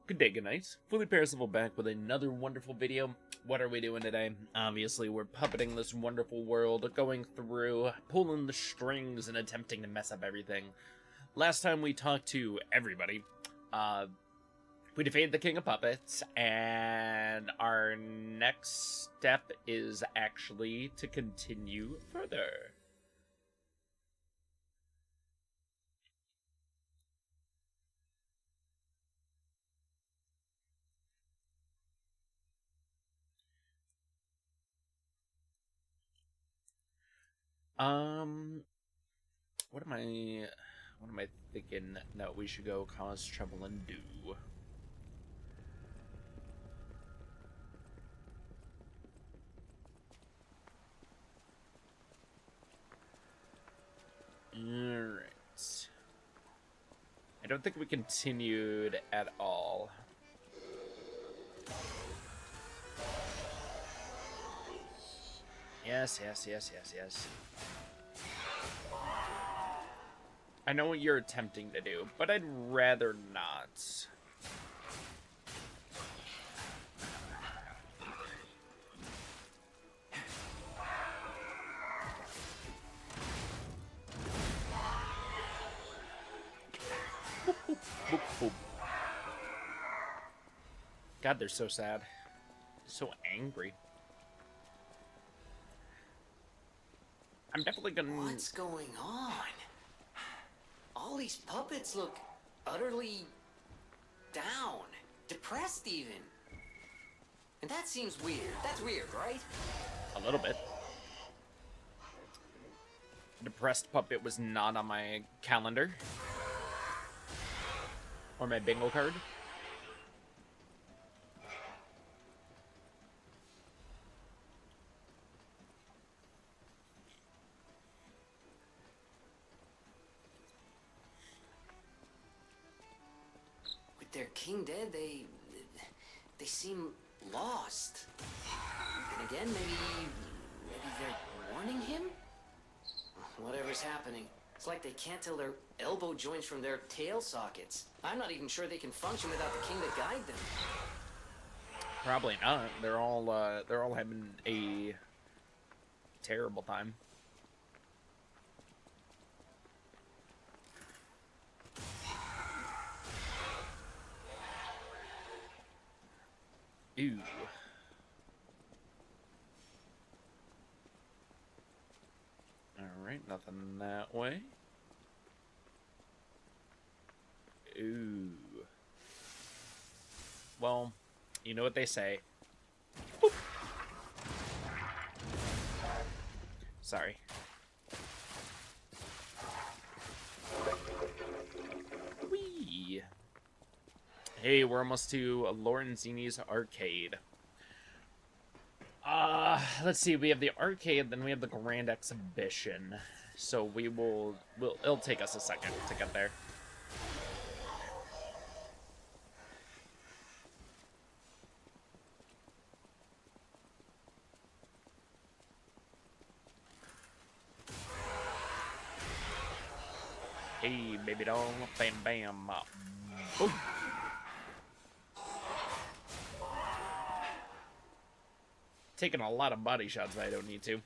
Good day, good night. Fully Percival back with another wonderful video. What are we doing today? Obviously, we're puppeting this wonderful world, going through, pulling the strings, and attempting to mess up everything. Last time we talked to everybody, we defeated the King of Puppets, and our next step is actually to continue further. What am I thinking? No, we should go cause trouble and do. Alright. I don't think we continued at all. Yes. I know what you're attempting to do, but I'd rather not. God, they're so sad. So angry. I'm definitely gonna... What's going on? All these puppets look utterly down, depressed even. And that seems weird. That's weird, right? A little bit. Depressed puppet was not on my calendar. Or my bingo card. With their king dead, they seem lost. And again, maybe they're warning him? Whatever's happening, it's like they can't tell their elbow joints from their tail sockets. I'm not even sure they can function without the king to guide them. Probably not. They're all having a terrible time. Ew. Alright, nothing that way. Ooh. Well, you know what they say. Boop. Sorry. Whee! Hey, we're almost to Lorenzini's arcade. Let's see, we have the arcade, then we have the Grand Exhibition. So it'll take us a second to get there. Hey, baby doll, bam bam. Boom. Taking a lot of body shots, but I don't need to.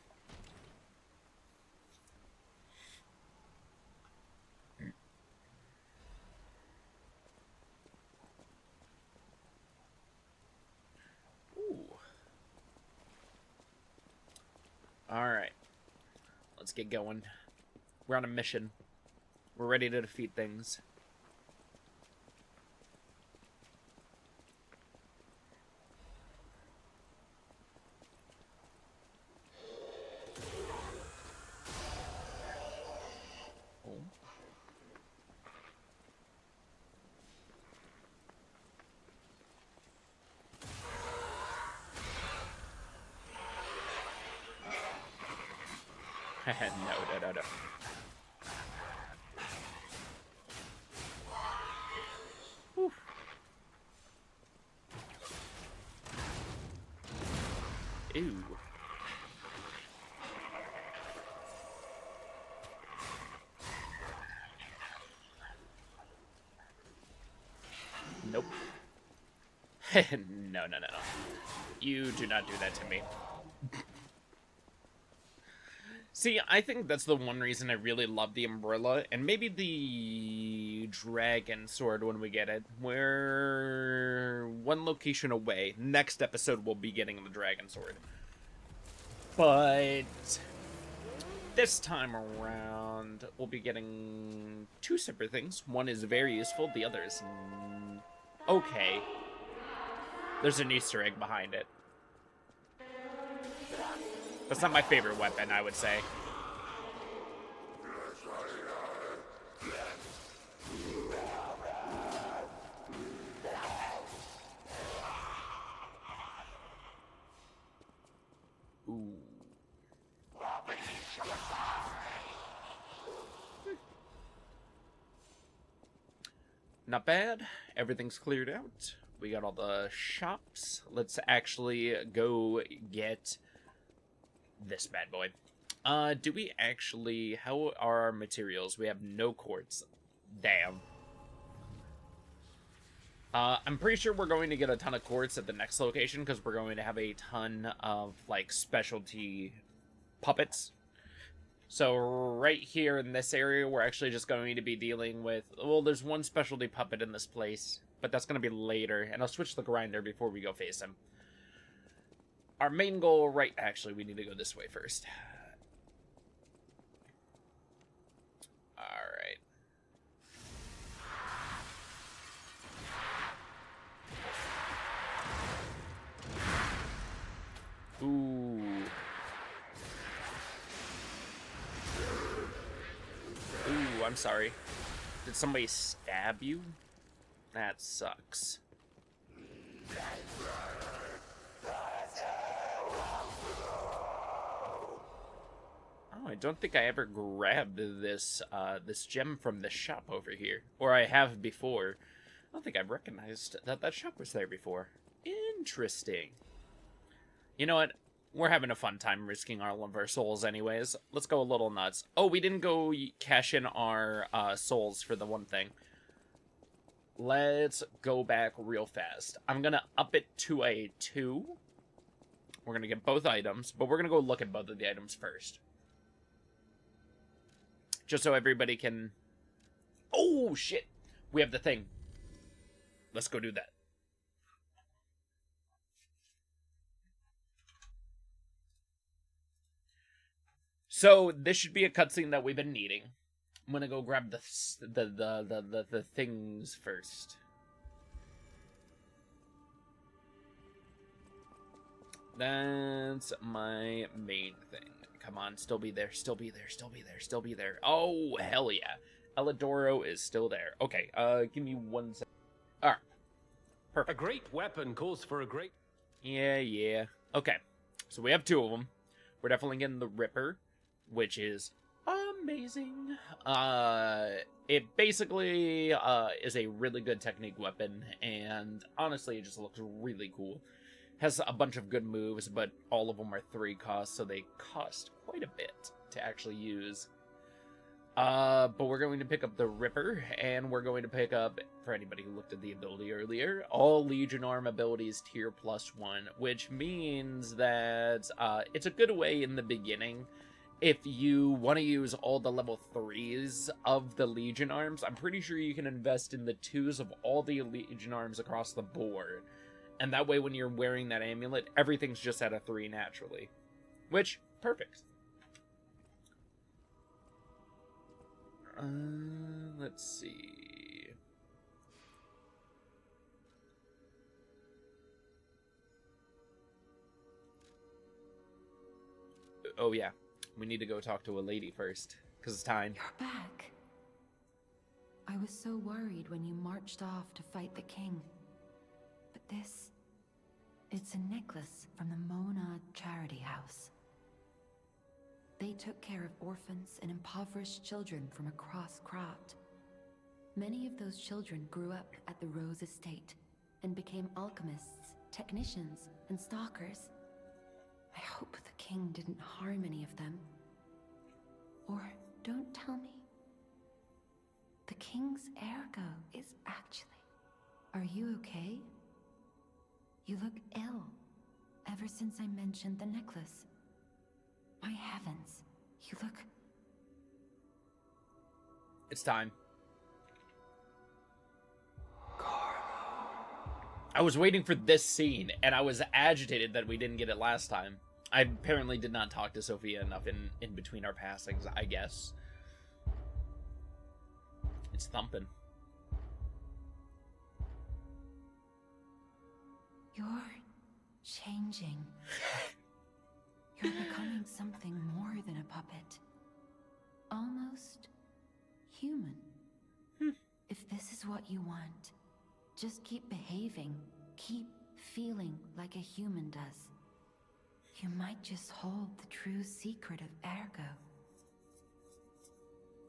Ooh. Alright. Let's get going. We're on a mission. We're ready to defeat things. No. Whew. Ew. Nope. No, no, no, no. You do not do that to me. See, I think that's the one reason I really love the umbrella, and maybe the dragon sword when we get it. We're one location away. Next episode, we'll be getting the dragon sword. But this time around, we'll be getting two separate things. One is very useful, the other is okay. There's an Easter egg behind it. That's not my favorite weapon, I would say. Ooh. Not bad. Everything's cleared out. We got all the shops. Let's actually go get this bad boy. Do we actually... How are our materials? We have no quartz. Damn. I'm pretty sure we're going to get a ton of quartz at the next location, because we're going to have a ton of, like, specialty puppets. So right here in this area, we're actually just going to be dealing with... Well, there's one specialty puppet in this place, but that's going to be later, and I'll switch the grinder before we go face him. Our main goal, right... Actually, we need to go this way first. Alright. Ooh. Ooh, I'm sorry. Did somebody stab you? That sucks. Oh, I don't think I ever grabbed this this gem from this shop over here. Or I have before. I don't think I've recognized that that shop was there before. Interesting. You know what? We're having a fun time risking all of our souls anyways. Let's go a little nuts. Oh, we didn't go cash in our souls for the one thing. Let's go back real fast. I'm going to up it to a 2. We're going to get both items, but we're going to go look at both of the items first. Just so everybody can... Oh, shit! We have the thing. Let's go do that. So, this should be a cutscene that we've been needing. I'm gonna go grab the things first. That's my main thing. Come on, still be there, still be there, still be there, still be there. Oh, hell yeah. Elidoro is still there. Okay, give me 1 second. Alright. Perfect. A great weapon calls for a great... Yeah. Okay. So we have 2 of them. We're definitely getting the Ripper, which is amazing. It basically is a really good technique weapon, and honestly, it just looks really cool. Has a bunch of good moves, but all of them are 3 cost, so they cost quite a bit to actually use. But we're going to pick up the Ripper, and we're going to pick up, for anybody who looked at the ability earlier, all Legion Arm abilities tier +1, which means that it's a good way in the beginning. If you want to use all the level 3s of the Legion Arms, I'm pretty sure you can invest in the 2s of all the Legion Arms across the board. And that way, when you're wearing that amulet, everything's just at a 3 naturally. Which, perfect. Let's see. Oh, yeah. We need to go talk to a lady first, because it's time. You're back. I was so worried when you marched off to fight the king. But this... it's a necklace from the Mona Charity House. They took care of orphans and impoverished children from across Krat. Many of those children grew up at the Rose Estate and became alchemists, technicians, and stalkers. I hope the king didn't harm any of them. Or don't tell me. The king's ergo is actually... Are you okay? You look ill. Ever since I mentioned the necklace. My heavens, you look... It's time. I was waiting for this scene, and I was agitated that we didn't get it last time. I apparently did not talk to Sophia enough in between our passings, I guess. It's thumping. You're changing. You're becoming something more than a puppet. Almost human. If this is what you want, just keep behaving. Keep feeling like a human does. You might just hold the true secret of Ergo.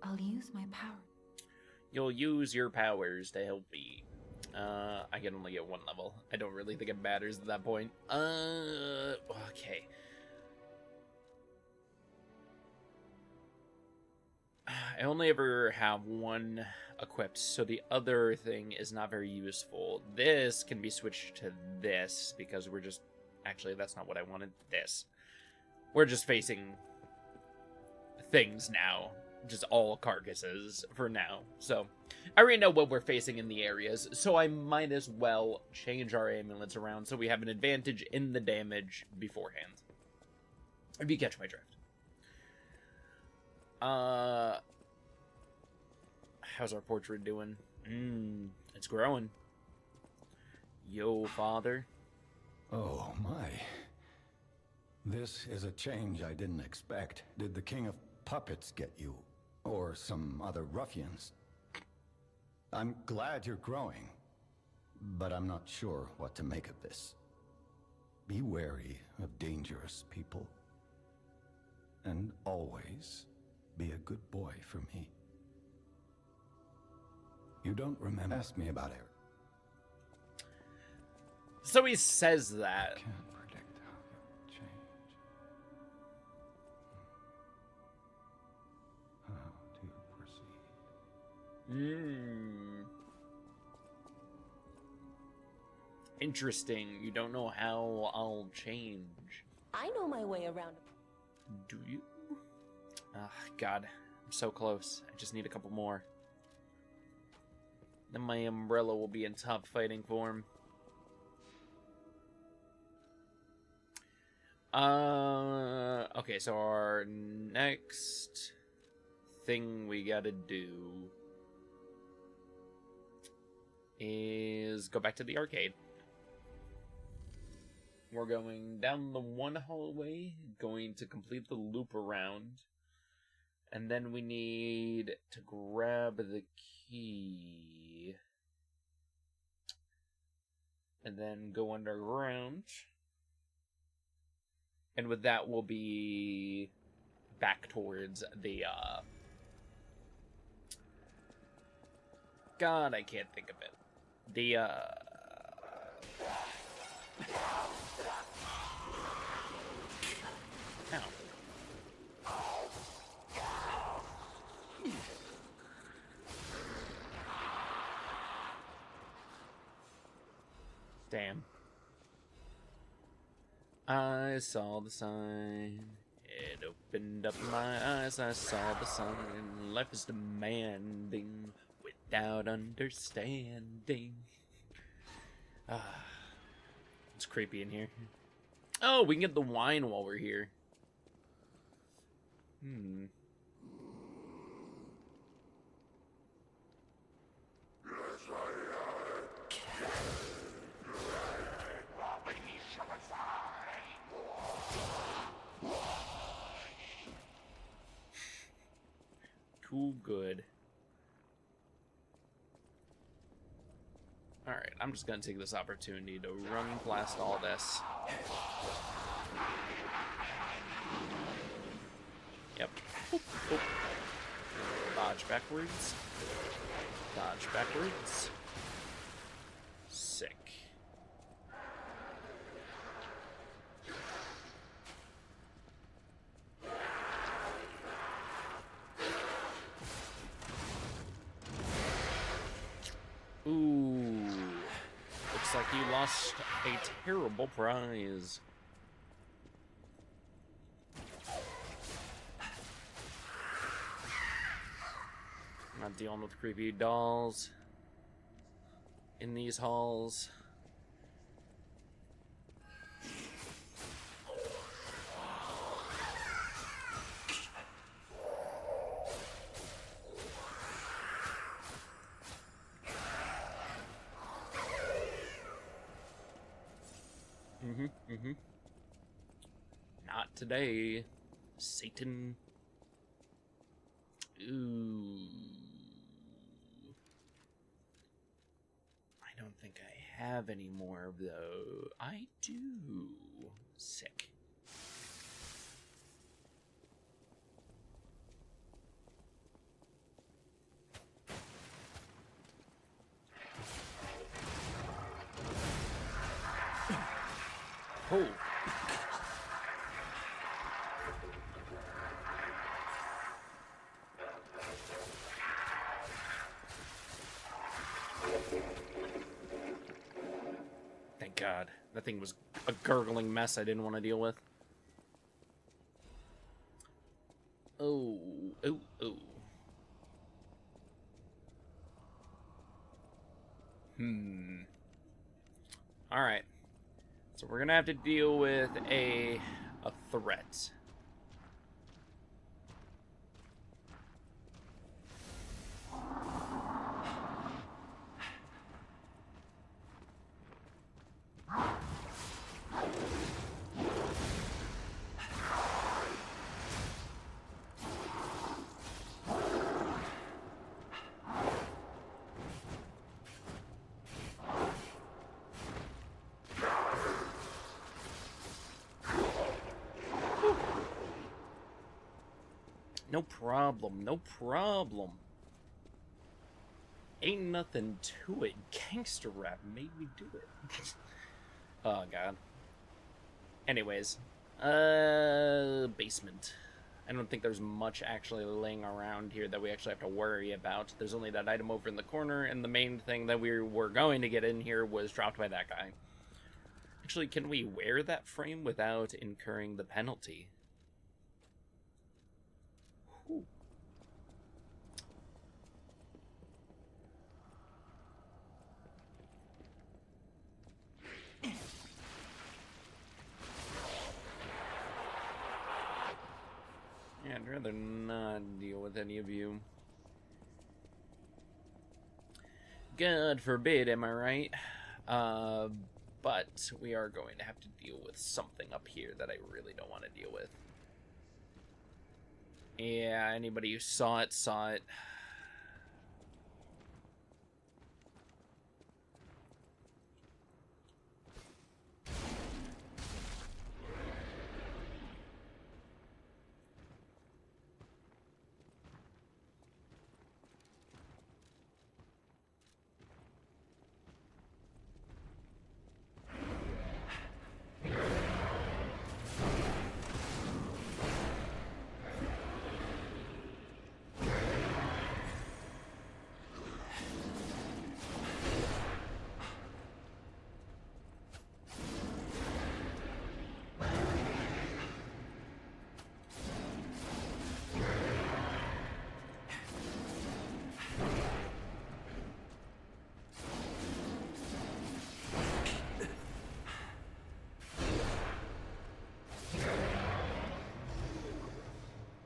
I'll use my power. You'll use your powers to help me. I can only get one level. I don't really think it matters at that point. Okay. I only ever have one equipped, so the other thing is not very useful. This can be switched to this, because we're just... Actually, that's not what I wanted. This. We're just facing things now. Just all carcasses for now. So, I already know what we're facing in the areas, so I might as well change our amulets around so we have an advantage in the damage beforehand. If you catch my drift. How's our portrait doing? It's growing. Yo, father. Oh, my. This is a change I didn't expect. Did the King of Puppets get you? Or some other ruffians? I'm glad you're growing, but I'm not sure what to make of this. Be wary of dangerous people. And always be a good boy for me. You don't remember? Ask me about Eric. So he says that. I can't predict how you'll change. How to proceed. Interesting. You don't know how I'll change. I know my way around. Do you? God. I'm so close. I just need a couple more. Then my umbrella will be in top fighting form. Okay, so our next thing we gotta do is go back to the arcade. We're going down the one hallway, going to complete the loop around, and then we need to grab the key, and then go underground. And with that, we'll be back towards the, God, I can't think of it. The, Ow. Damn. I saw the sign. It opened up my eyes. I saw the sign. Life is demanding without understanding. It's creepy in here. Oh, we can get the wine while we're here. Too good. Alright, I'm just gonna take this opportunity to run past all this. Yep. Boop, boop. Dodge backwards. Dodge backwards. Sick. Ooh. Looks Looks like you lost a terrible prize. Not dealing with creepy dolls in these halls. Not today, Satan. Ooh. I don't think I have any more, though. I do. Sick. Oh. Thank God. That thing was a gurgling mess I didn't want to deal with. Oh. Oh. Oh. Alright. So we're gonna have to deal with a threat. No problem, no problem. Ain't nothing to it. Gangster rap made me do it. Oh, God. Anyways. Basement. I don't think there's much actually laying around here that we actually have to worry about. There's only that item over in the corner, and the main thing that we were going to get in here was dropped by that guy. Actually, can we wear that frame without incurring the penalty? Whew. Yeah, I'd rather not deal with any of you. God forbid, am I right? But we are going to have to deal with something up here that I really don't want to deal with. Yeah, anybody who saw it, saw it.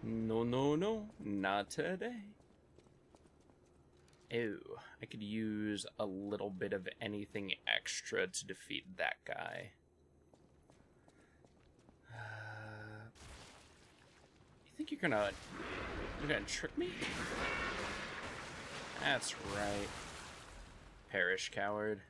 No, no, no, not today. Ew, I could use a little bit of anything extra to defeat that guy. You think you're gonna trick me? That's right. Perish, coward.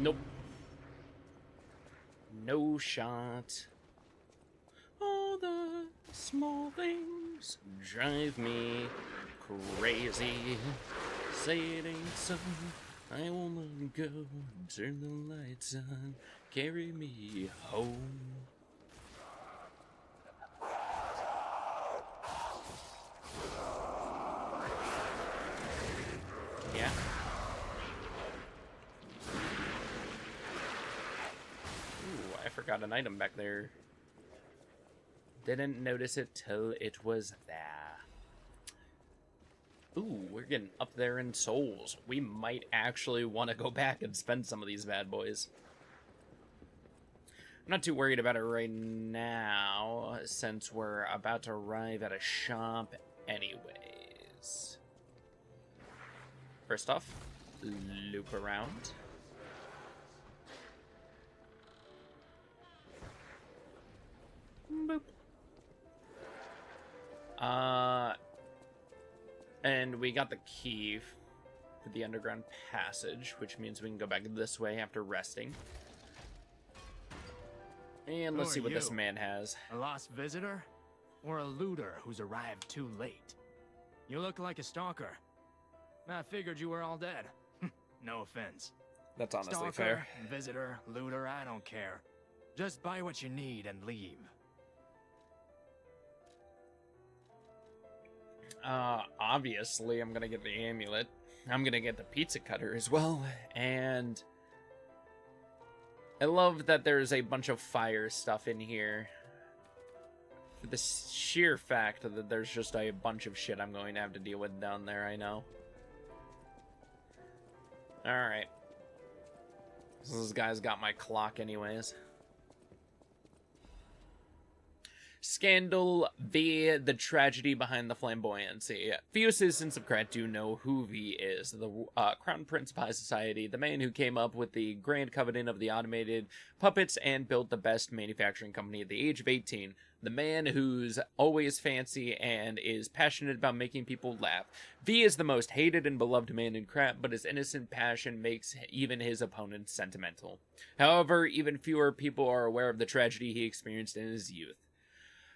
Nope. No shot. All the small things drive me crazy. Say it ain't so. I wanna go. Turn the lights on. Carry me home. Yeah. Ooh, I forgot an item back there. Didn't notice it till it was there. Ooh, we're getting up there in souls. We might actually want to go back and spend some of these bad boys. I'm not too worried about it right now, since we're about to arrive at a shop anyways. First off, loop around. Boop. And we got the key for the underground passage, which means we can go back this way after resting. And let's see what this man has. A lost visitor? Or a looter who's arrived too late? You look like a stalker. I figured you were all dead. No offense. That's honestly Stalker, fair. visitor, looter, I don't care. Just buy what you need and leave. Obviously, I'm gonna get the amulet. I'm gonna get the pizza cutter as well, and I love that there's a bunch of fire stuff in here. For the sheer fact that there's just a bunch of shit I'm going to have to deal with down there, I know. Alright. So this guy's got my clock anyways. Scandal V, the tragedy behind the flamboyancy. Few citizens of Krat do know who V is, the Crown Prince of High Society, the man who came up with the grand covenant of the automated puppets and built the best manufacturing company at the age of 18. The man who's always fancy and is passionate about making people laugh. V is the most hated and beloved man in Krat, but his innocent passion makes even his opponents sentimental. However, even fewer people are aware of the tragedy he experienced in his youth.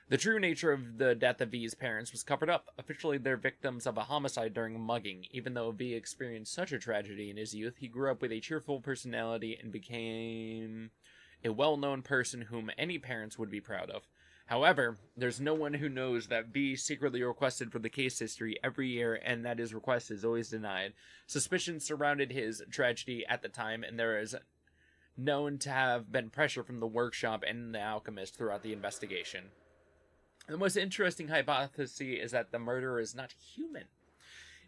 The true nature of the death of V's parents was covered up. Officially, they're victims of a homicide during a mugging. Even though V experienced such a tragedy in his youth, he grew up with a cheerful personality and became a well-known person whom any parents would be proud of. However, there's no one who knows that V secretly requested for the case history every year, and that his request is always denied. Suspicion surrounded his tragedy at the time, and there is known to have been pressure from the workshop and the alchemist throughout the investigation. The most interesting hypothesis is that the murderer is not human.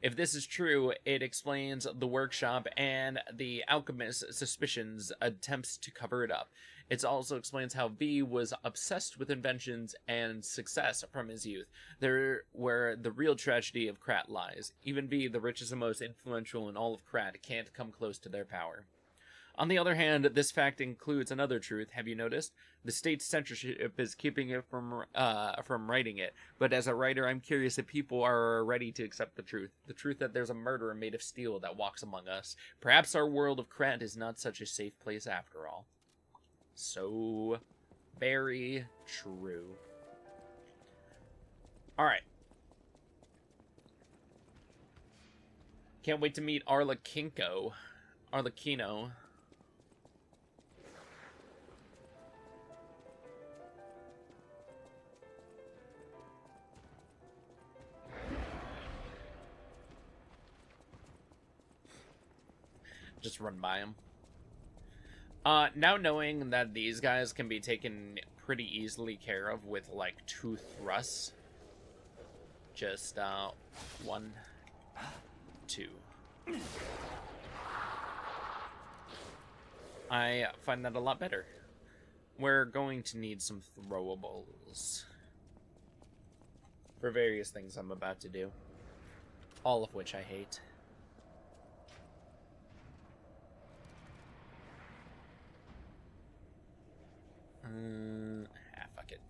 If this is true, it explains the workshop and the alchemist's suspicions, attempts to cover it up. It also explains how V was obsessed with inventions and success from his youth. There where the real tragedy of Krat lies. Even V, the richest and most influential in all of Krat, can't come close to their power. On the other hand, this fact includes another truth. Have you noticed? The state's censorship is keeping it from writing it. But as a writer, I'm curious if people are ready to accept the truth. The truth that there's a murderer made of steel that walks among us. Perhaps our world of Krat is not such a safe place after all. So very true. Alright. Can't wait to meet Arlecchino. Just run by him. Now knowing that these guys can be taken pretty easily care of with like 2 thrusts. Just 1, 2. I find that a lot better. We're going to need some throwables for various things I'm about to do. All of which I hate. Fuck it.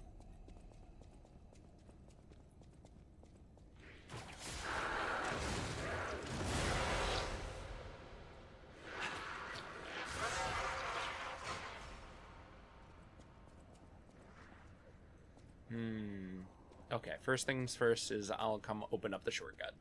Okay, first things first is I'll come open up the shortcut.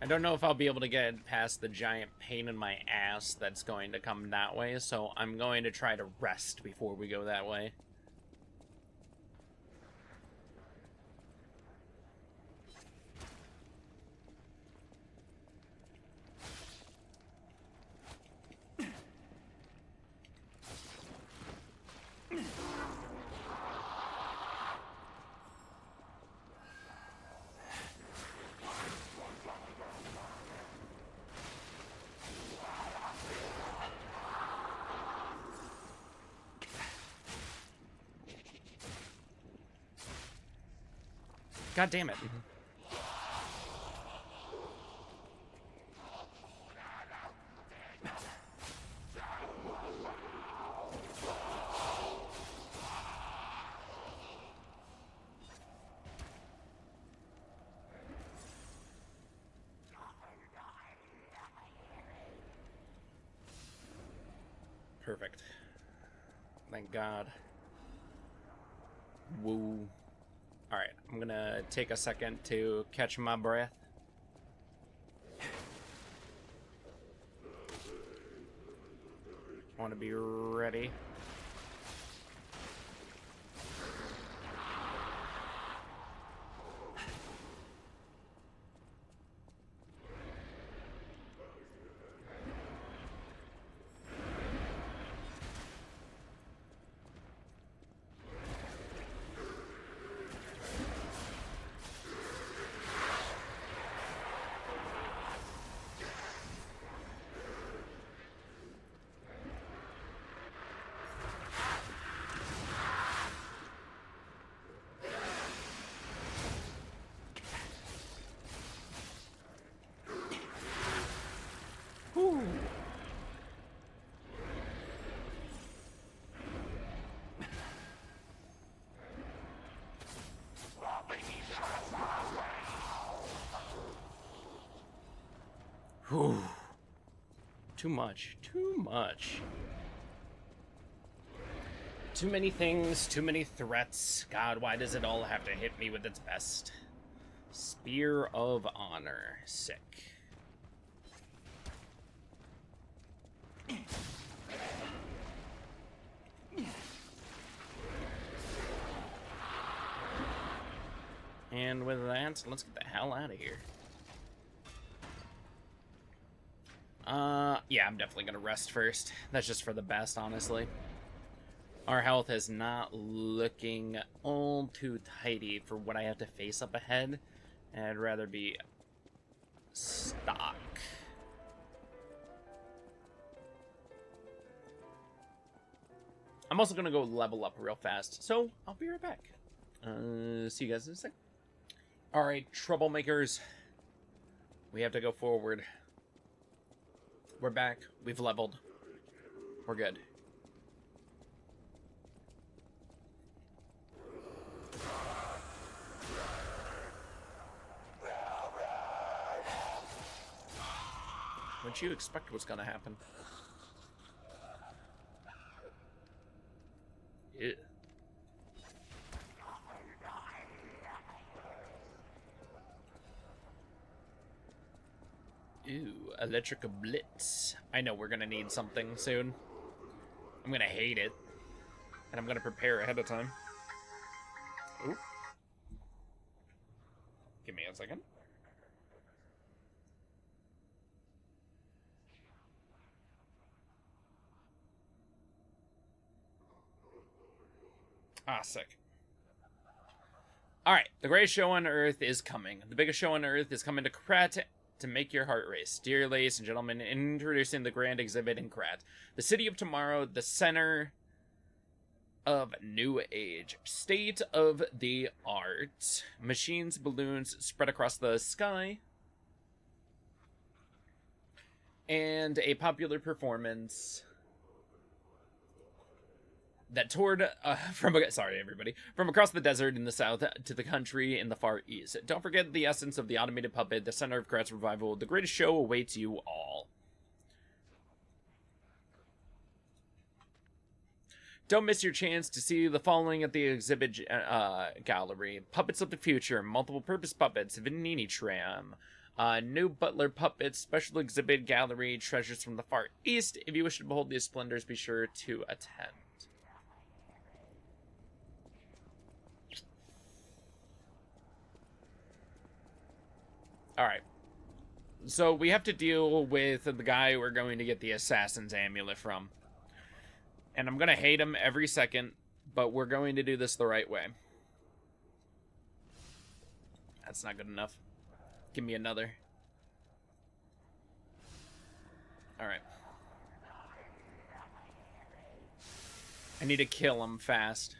I don't know if I'll be able to get past the giant pain in my ass that's going to come that way, so I'm going to try to rest before we go that way. God damn it. Perfect. Thank God. Woo. Alright, I'm gonna take a second to catch my breath. I want to be ready. Whew. Whew. Too much. Too much. Too many things, too many threats. God, why does it all have to hit me with its best? Spear of Honor. Sick. And with that, let's get the hell out of here. Yeah, I'm definitely gonna rest first. That's just for the best, honestly. Our health is not looking all too tidy for what I have to face up ahead. And I'd rather be stock. I'm also gonna go level up real fast, so I'll be right back. See you guys in a sec. Alright, troublemakers. We have to go forward. We're back. We've leveled. We're good. What'd you expect was gonna happen? Yeah. Ooh, electric blitz. I know we're gonna need something soon. I'm gonna hate it. And I'm gonna prepare ahead of time. Ooh. Give me a second. Ah, sick. Alright, the greatest show on Earth is coming. The biggest show on Earth is coming to Krat to make your heart race. Dear ladies and gentlemen, introducing the grand exhibit in Krat. The city of tomorrow, the center of new age. State of the art. Machines, balloons spread across the sky. And a popular performance that toured sorry everybody, from across the desert in the south to the country in the far east. Don't forget the essence of the automated puppet, the center of Krat's revival. The greatest show awaits you all. Don't miss your chance to see the following at the exhibit gallery. Puppets of the Future, Multiple Purpose Puppets, Vanini Tram, new Butler Puppets, Special Exhibit Gallery, Treasures from the Far East. If you wish to behold these splendors, be sure to attend. Alright. So we have to deal with the guy we're going to get the Assassin's Amulet from. And I'm going to hate him every second, but we're going to do this the right way. That's not good enough. Give me another. Alright. I need to kill him fast.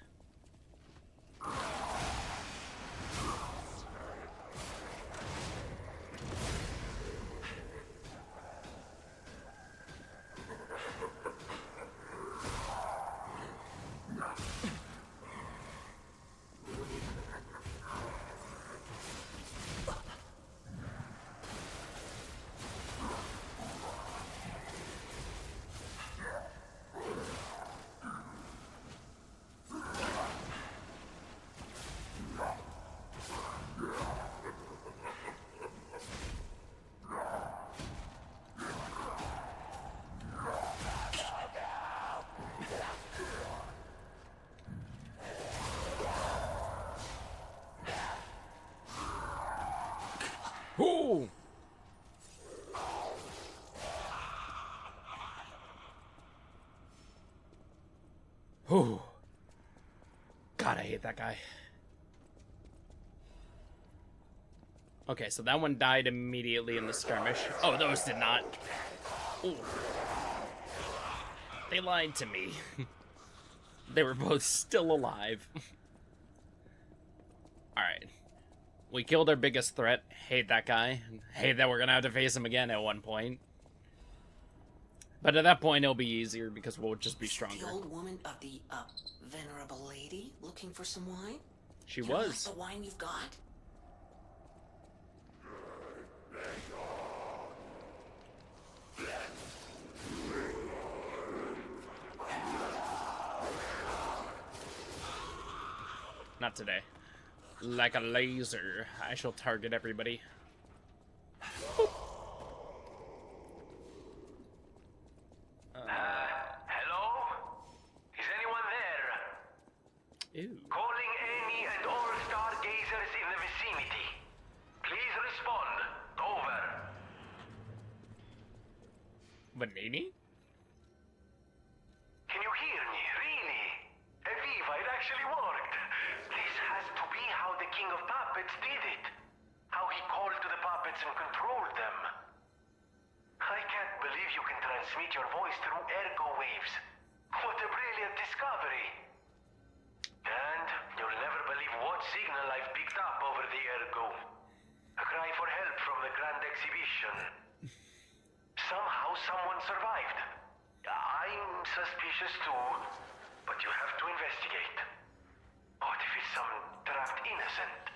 Ooh! Ooh. God, I hate that guy. Okay, so that one died immediately in the skirmish. Oh, those did not. Ooh. They lied to me. They were both still alive. Alright. We killed our biggest threat. Hate that guy. Hate that we're gonna have to face him again at one point. But at that point, it'll be easier because we'll just be stronger. The old woman of the, venerable lady looking for some wine? She You know, was. like the wine you've got? Not today. Like a laser, I shall target everybody. Hello? Is anyone there? Ew. Calling any and all stargazers in the vicinity. Please respond. Over. Vanini? Can you hear me? Really? Eviva, it actually worked. This has to be how the King of Puppets did it. How he called to the puppets and controlled them. I can't believe you can transmit your voice through ergo waves. What a brilliant discovery. And you'll never believe what signal I've picked up over the ergo. A cry for help from the Grand Exhibition. Somehow someone survived. I'm suspicious too, but you have to investigate. What if it's some trapped innocent?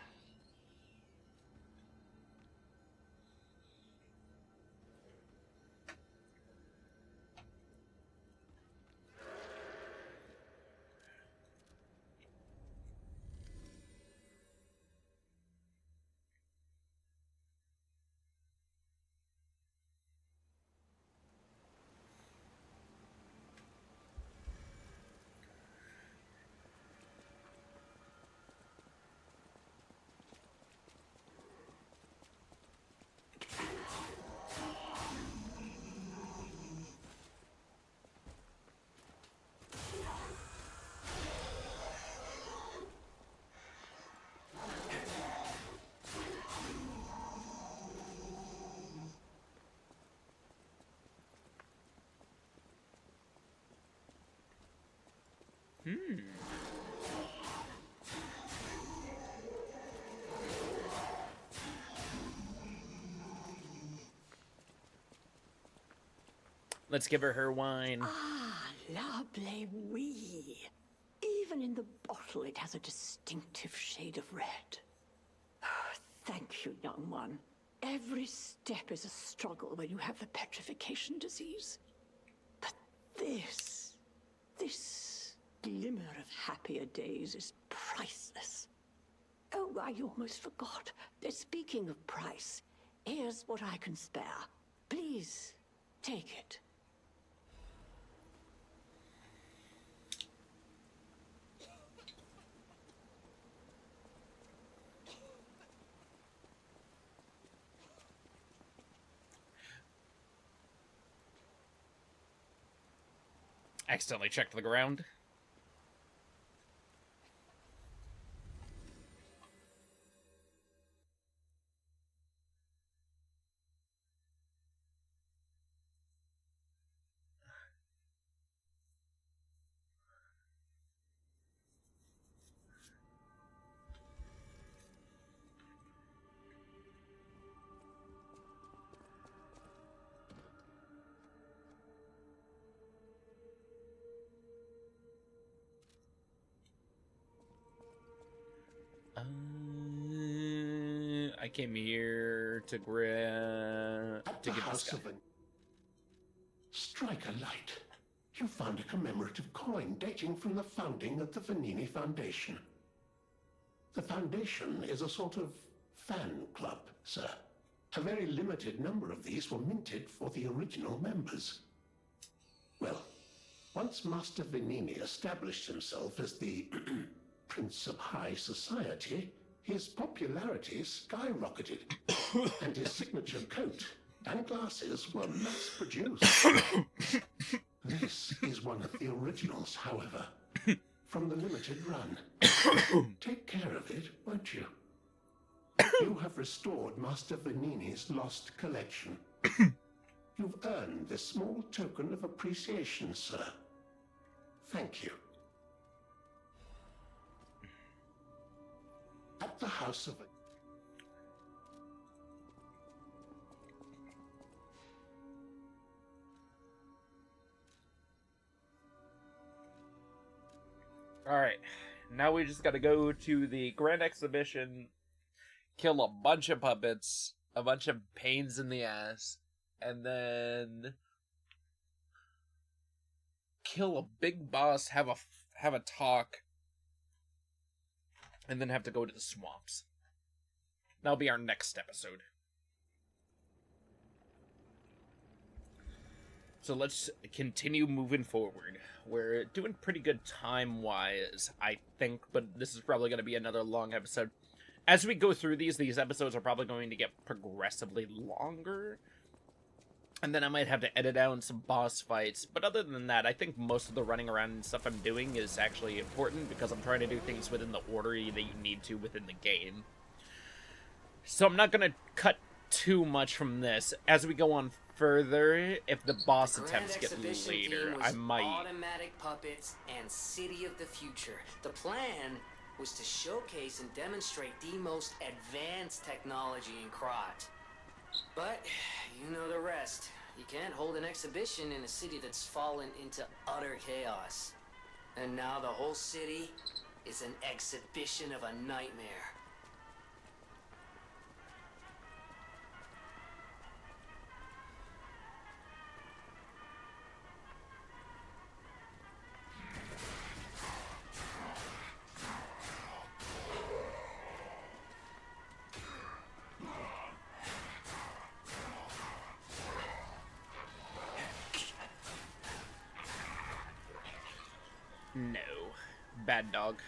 Let's give her wine. Ah, lovely wee. Even in the bottle, it has a distinctive shade of red. Thank you, young one. Every step is a struggle when you have the petrification disease. But this glimmer of happier days is priceless. Oh, I almost forgot. Speaking of price, here's what I can spare. Please, take it. Accidentally checked the ground. I came here to At the give house this guy. of Strike a light. You found a commemorative coin dating from the founding of the Vanini Foundation. The Foundation is a sort of fan club, sir. A very limited number of these were minted for the original members. Well, once Master Vanini established himself as the Prince of High Society, his popularity skyrocketed, and his signature coat and glasses were mass-produced. This is one of the originals, however, from the limited run. Take care of it, won't you? You have restored Master Vanini's lost collection. You've earned this small token of appreciation, sir. Thank you. At the house of... Alright, now we just gotta go to the Grand Exhibition, kill a bunch of puppets, a bunch of pains in the ass, and then kill a big boss, have a talk, and then have to go to the swamps. That'll be our next episode. So let's continue moving forward. We're doing pretty good time-wise, I think, but this is probably going to be another long episode. As we go through these episodes are probably going to get progressively longer. And then I might have to edit out some boss fights. But other than that, I think most of the running around and stuff I'm doing is actually important because I'm trying to do things within the order that you need to within the game. So I'm not going to cut too much from this. As we go on further, if the boss attempts get later, I might... Automatic puppets and City of the Future. The plan was to showcase and demonstrate the most advanced technology in Krot. But, you know the rest. You can't hold an exhibition in a city that's fallen into utter chaos. And now the whole city is an exhibition of a nightmare. No. Bad dog.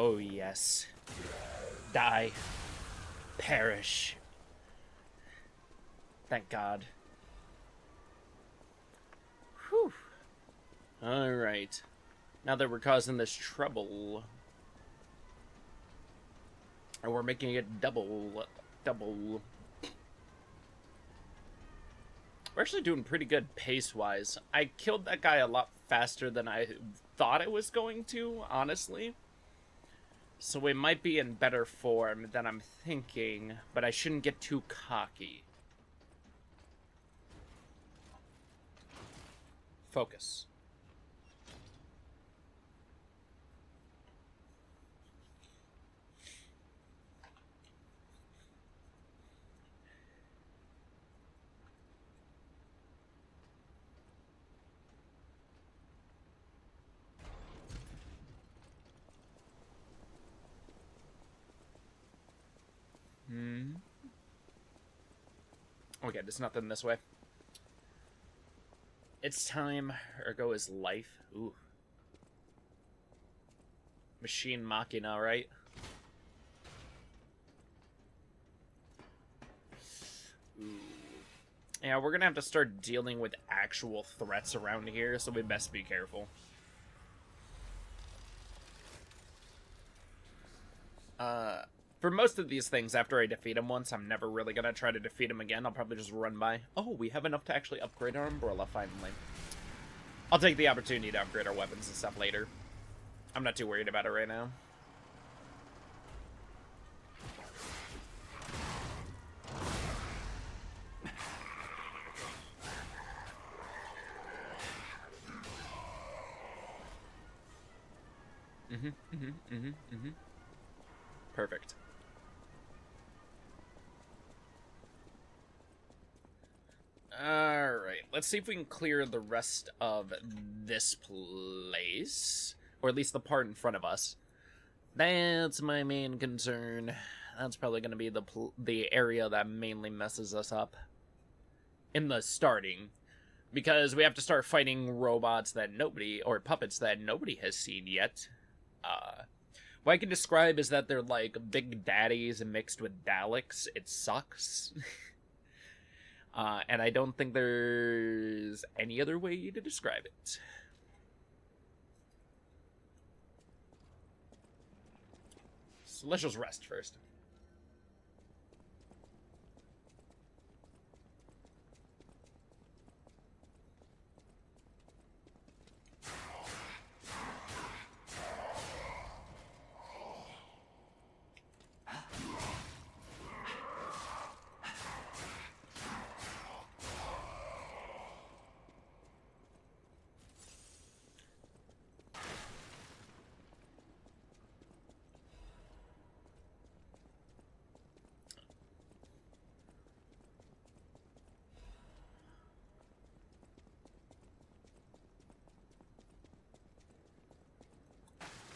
Oh, yes. Die. Perish. Thank God. Whew. Alright. Now that we're causing this trouble... and we're making it double. We're actually doing pretty good pace-wise. I killed that guy a lot faster than I thought I was going to, honestly. So we might be in better form than I'm thinking, but I shouldn't get too cocky. Focus. Okay, there's nothing this way. It's time. Ergo is life. Ooh. Machine Machina, right? Ooh. Yeah, we're gonna have to start dealing with actual threats around here, so we best be careful. For most of these things, after I defeat them once, I'm never really gonna try to defeat them again. I'll probably just run by. Oh, we have enough to actually upgrade our umbrella, finally. I'll take the opportunity to upgrade our weapons and stuff later. I'm not too worried about it right now. Perfect. Alright, let's see if we can clear the rest of this place. Or at least the part in front of us. That's my main concern. That's probably going to be the area that mainly messes us up. In the starting. Because we have to start fighting robots that nobody, or puppets that nobody has seen yet. What I can describe is that they're like big daddies mixed with Daleks. It sucks. And I don't think there's any other way to describe it. So let's just rest first.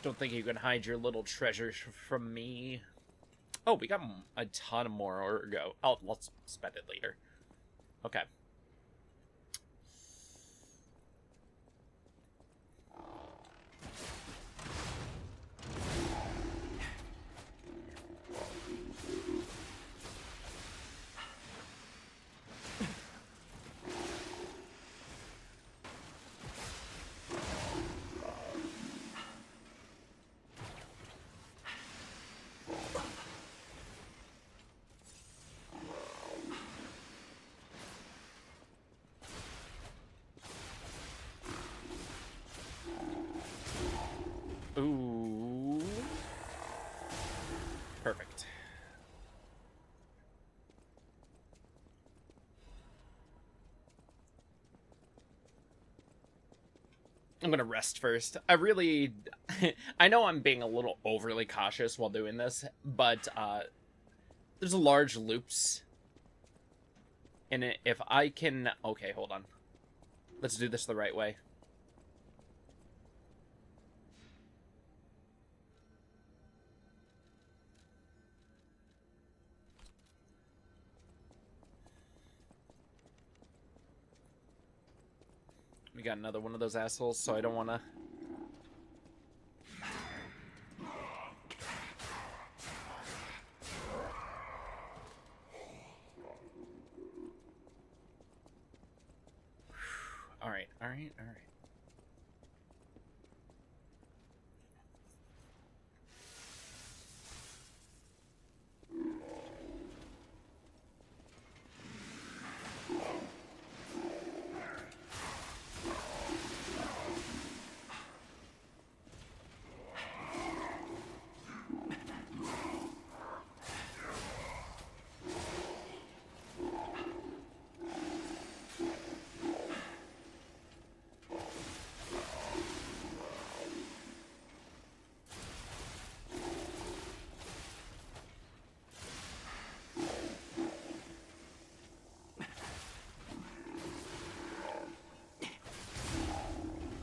Don't think you can hide your little treasures from me. Oh, we got a ton more Ergo. Oh, let's spend it later. Okay. Ooh. Perfect. I'm gonna rest first. I really... I know I'm being a little overly cautious while doing this, but there's large loops in it. If I can... Okay, hold on. Let's do this the right way. We got another one of those assholes, so I don't want to... Alright, alright.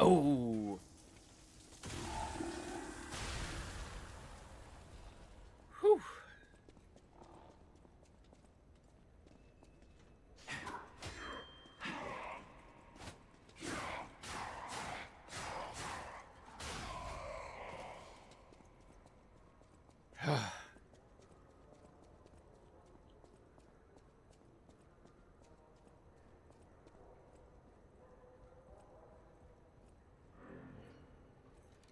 Oh. Whew.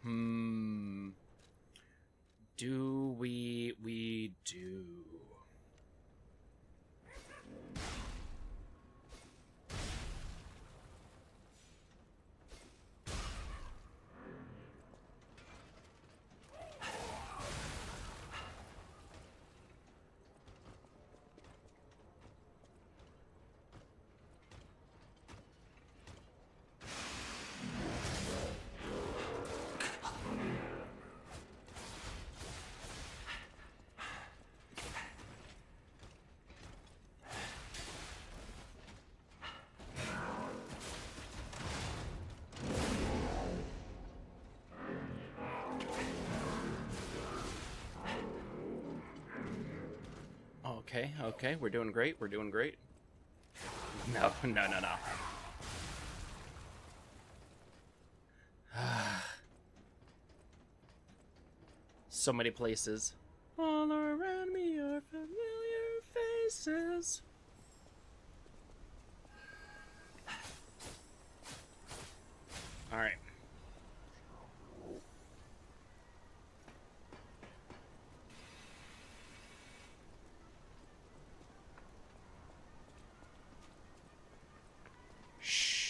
Hmm. Do we do? Okay, okay, we're doing great, we're doing great. No, no, no, no. So many places. All around me are familiar faces. Alright. Shh.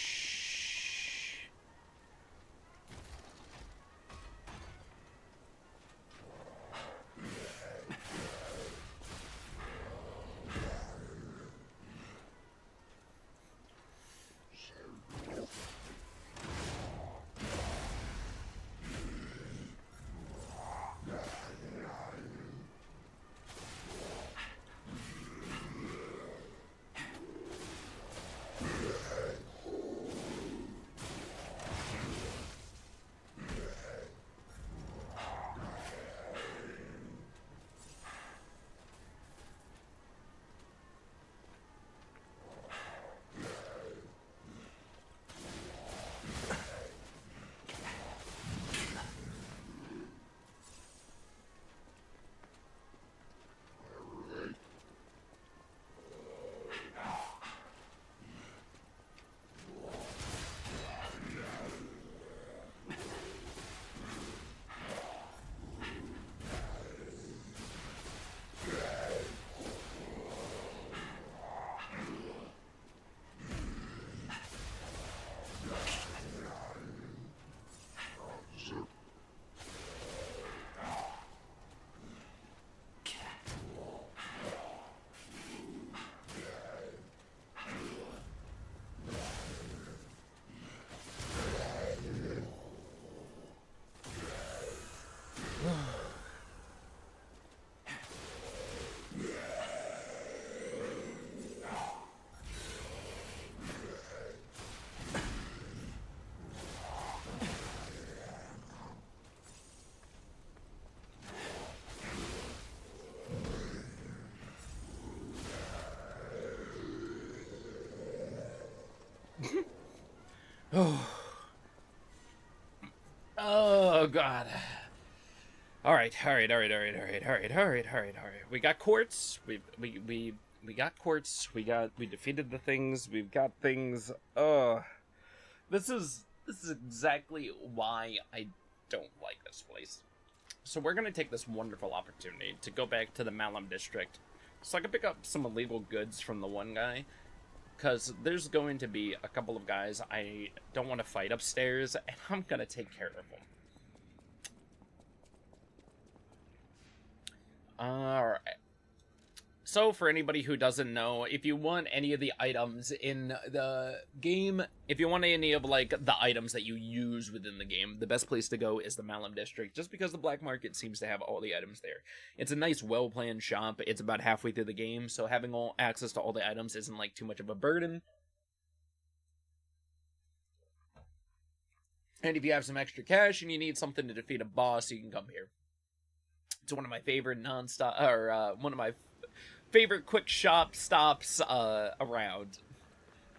Oh. Oh god. Alright, alright, alright, alright, alright, alright, alright, alright, alright. We got quartz. We got quartz. We defeated the things. We've got things. This is exactly why I don't like this place. So we're gonna take this wonderful opportunity to go back to the Malum district, so I can pick up some illegal goods from the one guy, because there's going to be a couple of guys I don't want to fight upstairs, and I'm gonna take care of them. Alright. So, for anybody who doesn't know, if you want any of the items in the game, if you want any of, like, the items that you use within the game, the best place to go is the Malum District, just because the black market seems to have all the items there. It's a nice, well-planned shop. It's about halfway through the game, so having all access to all the items isn't, like, too much of a burden. And if you have some extra cash and you need something to defeat a boss, you can come here. It's one of my favorite one of my favorite quick shop stops around.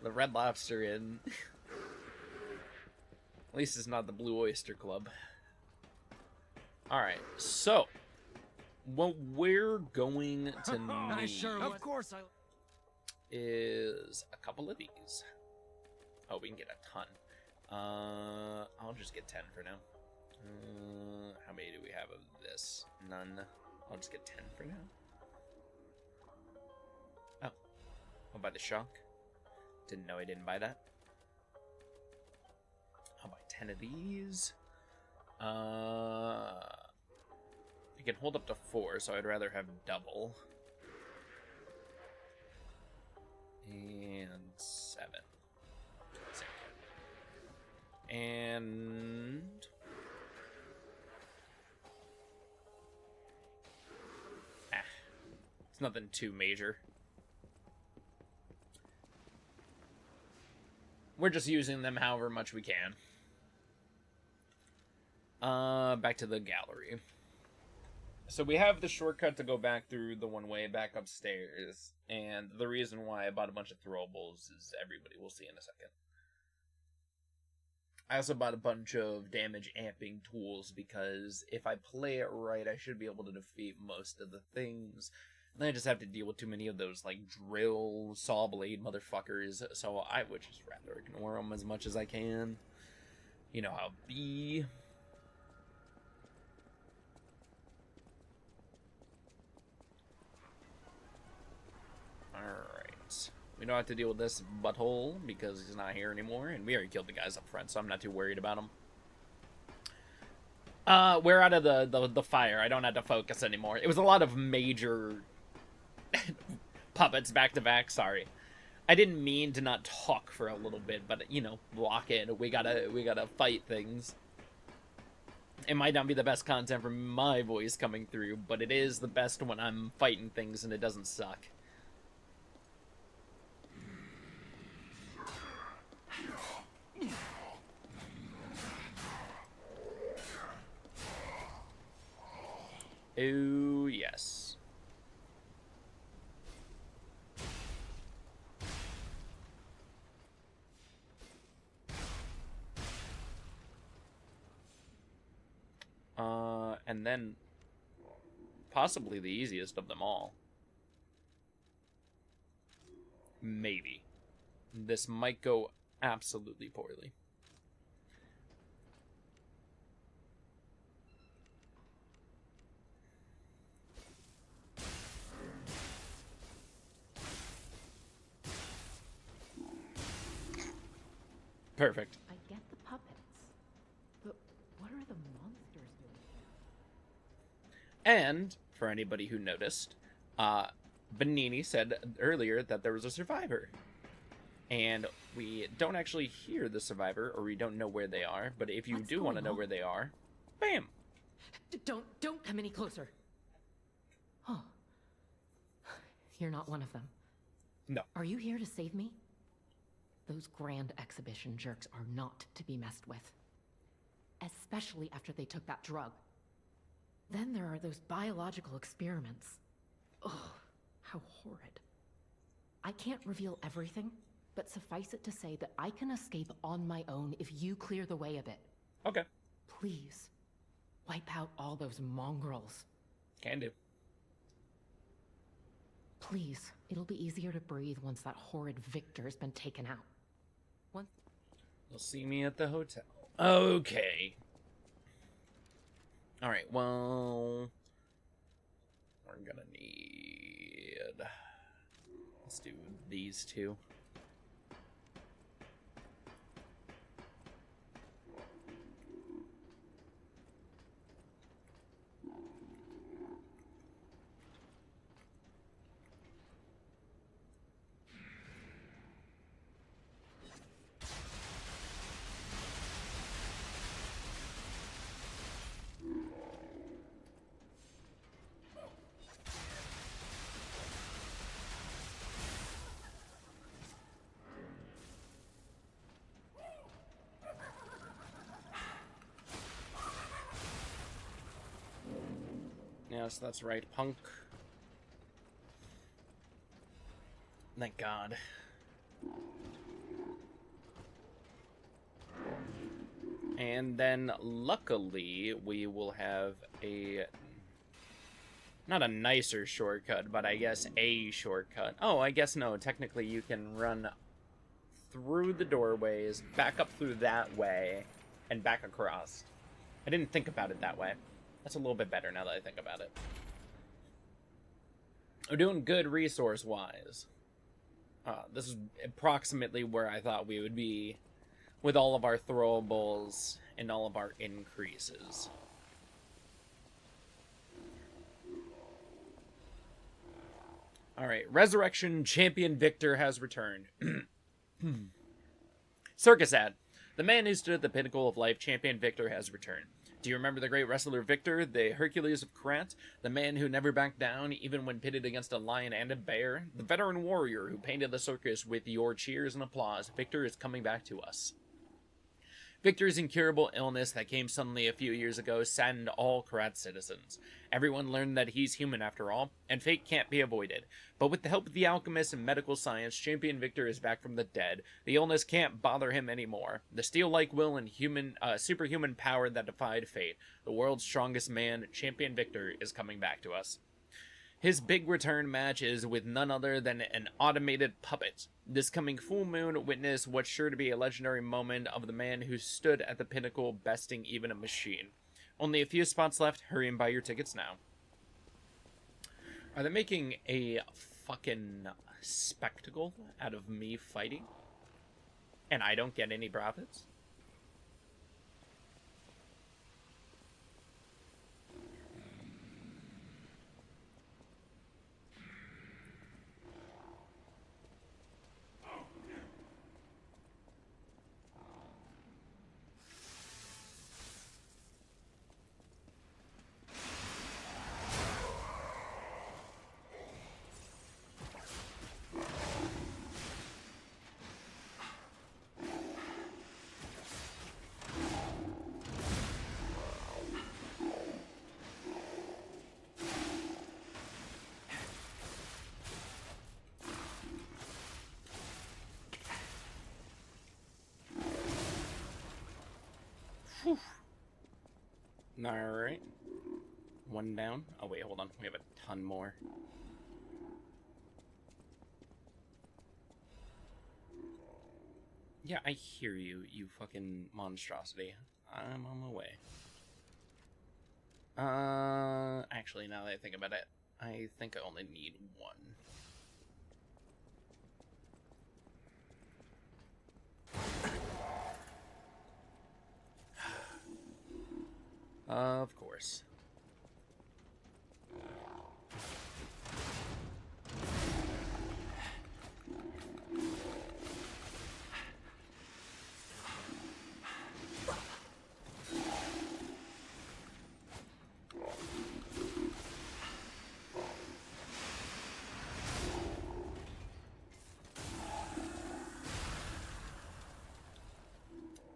The Red Lobster Inn. At least it's not the Blue Oyster Club. Alright, so what we're going to need Of course is a couple of these. Oh, we can get a ton. I'll just get 10 for now. How many do we have of this? None. I'll just get 10 for now. Oh. I'll buy the shock. Didn't know I didn't buy that. I'll buy 10 of these. I can hold up to 4, so I'd rather have double. And 7. Sick. And... it's nothing too major. We're just using them however much we can. Back to the gallery. So we have the shortcut to go back through the one-way back upstairs, and the reason why I bought a bunch of throwables is everybody will see in a second. I also bought a bunch of damage amping tools because if I play it right, I should be able to defeat most of the things. And I just have to deal with too many of those, like, drill, saw blade motherfuckers, so I would just rather ignore them as much as I can. You know how it be. Alright. We don't have to deal with this butthole because he's not here anymore, and we already killed the guys up front, so I'm not too worried about him. We're out of the fire. I don't have to focus anymore. It was a lot of major puppets back to back, sorry. I didn't mean to not talk for a little bit, but, you know, block it. We gotta fight things. It might not be the best content from my voice coming through, but it is the best when I'm fighting things and it doesn't suck. Oh, yes. And then possibly the easiest of them all. Maybe. This might go absolutely poorly. Perfect. I get the puppets, but what are the monsters doing here? And, for anybody who noticed, Benini said earlier that there was a survivor. And we don't actually hear the survivor, or we don't know where they are, but if you do want to know where they are, bam! Don't come any closer. Oh. You're not one of them. No. Are you here to save me? Those grand exhibition jerks are not to be messed with. Especially after they took that drug. Then there are those biological experiments. Ugh, how horrid. I can't reveal everything, but suffice it to say that I can escape on my own if you clear the way a bit. Okay. Please, wipe out all those mongrels. Can do. Please, it'll be easier to breathe once that horrid Victor's been taken out. You'll see me at the hotel. Okay. Alright, well... we're gonna need... let's do these two. Yes, that's right, punk. Thank God. And then, luckily, we will have a... not a nicer shortcut, but I guess a shortcut. Oh, I guess no. Technically, you can run through the doorways, back up through that way, and back across. I didn't think about it that way. That's a little bit better now that I think about it. We're doing good resource-wise. This is approximately where I thought we would be with all of our throwables and all of our increases. Alright, Resurrection Champion Victor has returned. Circus ad. The man who stood at the pinnacle of life, Champion Victor, has returned. Do you remember the great wrestler Victor, the Hercules of Krat? The man who never backed down, even when pitted against a lion and a bear? The veteran warrior who painted the circus with your cheers and applause. Victor is coming back to us. Victor's incurable illness that came suddenly a few years ago saddened all Krat citizens. Everyone learned that he's human after all, and fate can't be avoided. But with the help of the alchemists and medical science, Champion Victor is back from the dead. The illness can't bother him anymore. The steel-like will and superhuman power that defied fate. The world's strongest man, Champion Victor, is coming back to us. His big return match is with none other than an automated puppet. This coming full moon witness what's sure to be a legendary moment of the man who stood at the pinnacle besting even a machine. Only a few spots left. Hurry and buy your tickets now. Are they making a fucking spectacle out of me fighting? And I don't get any profits? Alright. One down. Oh, wait, hold on. We have a ton more. Yeah, I hear you, you fucking monstrosity. I'm on my way. Actually, now that I think about it, I think I only need one. Of course.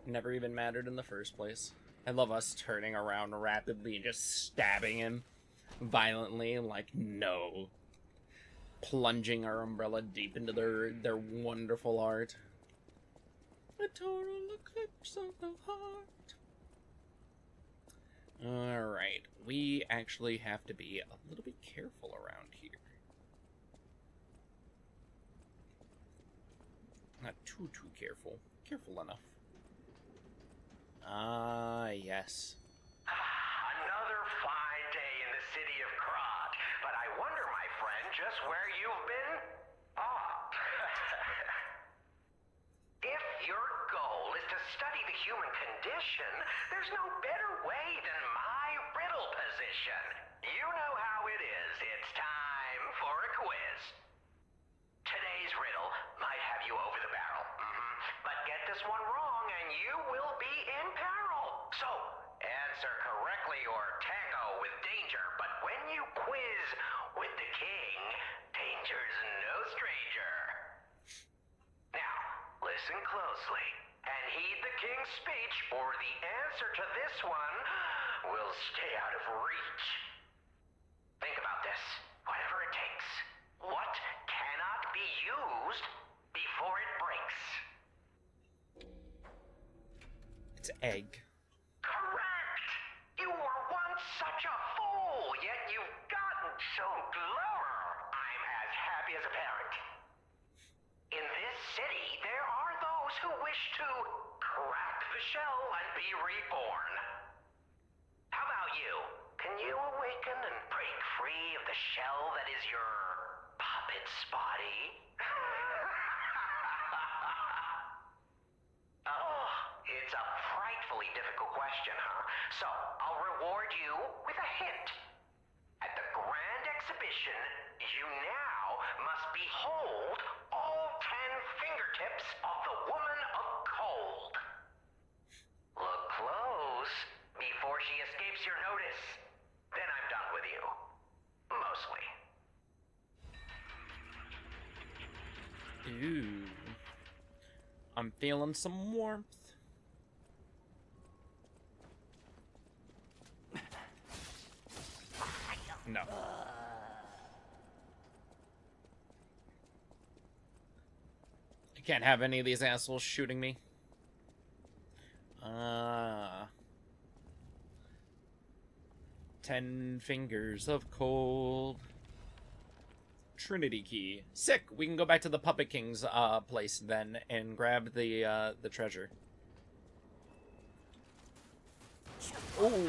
Never even mattered in the first place. I love us turning around rapidly and just stabbing him violently, like, no. Plunging our umbrella deep into their wonderful art. A total eclipse of the heart. Alright, we actually have to be a little bit careful around here. Not too careful. Careful enough. Yes. Another fine day in the city of Krat, but I wonder, my friend, just where you've been? Ah. If your goal is to study the human condition, there's no better way than my riddle position. You know how it is. It's time for a quiz. Today's riddle might have you over the barrel. But get this one wrong and you will be in peril. So, answer correctly or tango with danger. But when you quiz with the king, danger's no stranger. Now, listen closely and heed the king's speech, or the answer to this one will stay out of reach. Think about this, whatever it takes. What cannot be used before it breaks? It's egg. Correct! You were once such a fool, yet you've gotten so clever. I'm as happy as a parent. In this city, there are those who wish to crack the shell and be reborn. How about you? Can you awaken and break free of the shell that is your puppet's body? Oh, it's a frightfully difficult question, huh? So, I'll reward you with a hint. At the Grand Exhibition, you now must behold all 10 fingertips of the Woman of Cold. Look close before she escapes your notice. Then I'm done with you. Mostly. Ooh. I'm feeling some warmth. No. I can't have any of these assholes shooting me. 10 fingers of cold. Trinity key. Sick! We can go back to the Puppet King's place then and grab the treasure. Ooh.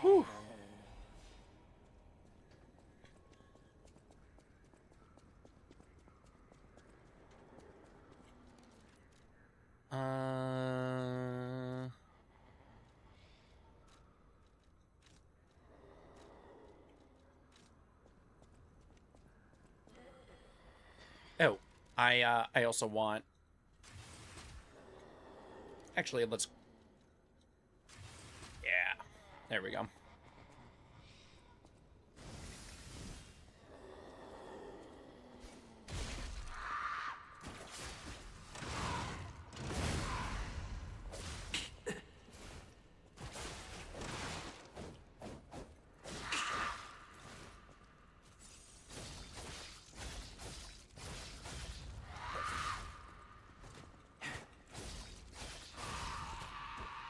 Whew. Oh, I also want. Actually, let's. Yeah, there we go.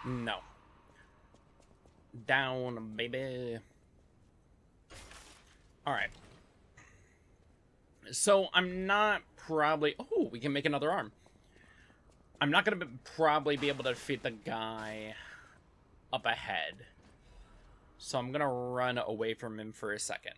No. Down, baby. Alright. So, I'm not probably... Oh, we can make another arm. I'm not going to probably be able to defeat the guy up ahead. So, I'm going to run away from him for a second.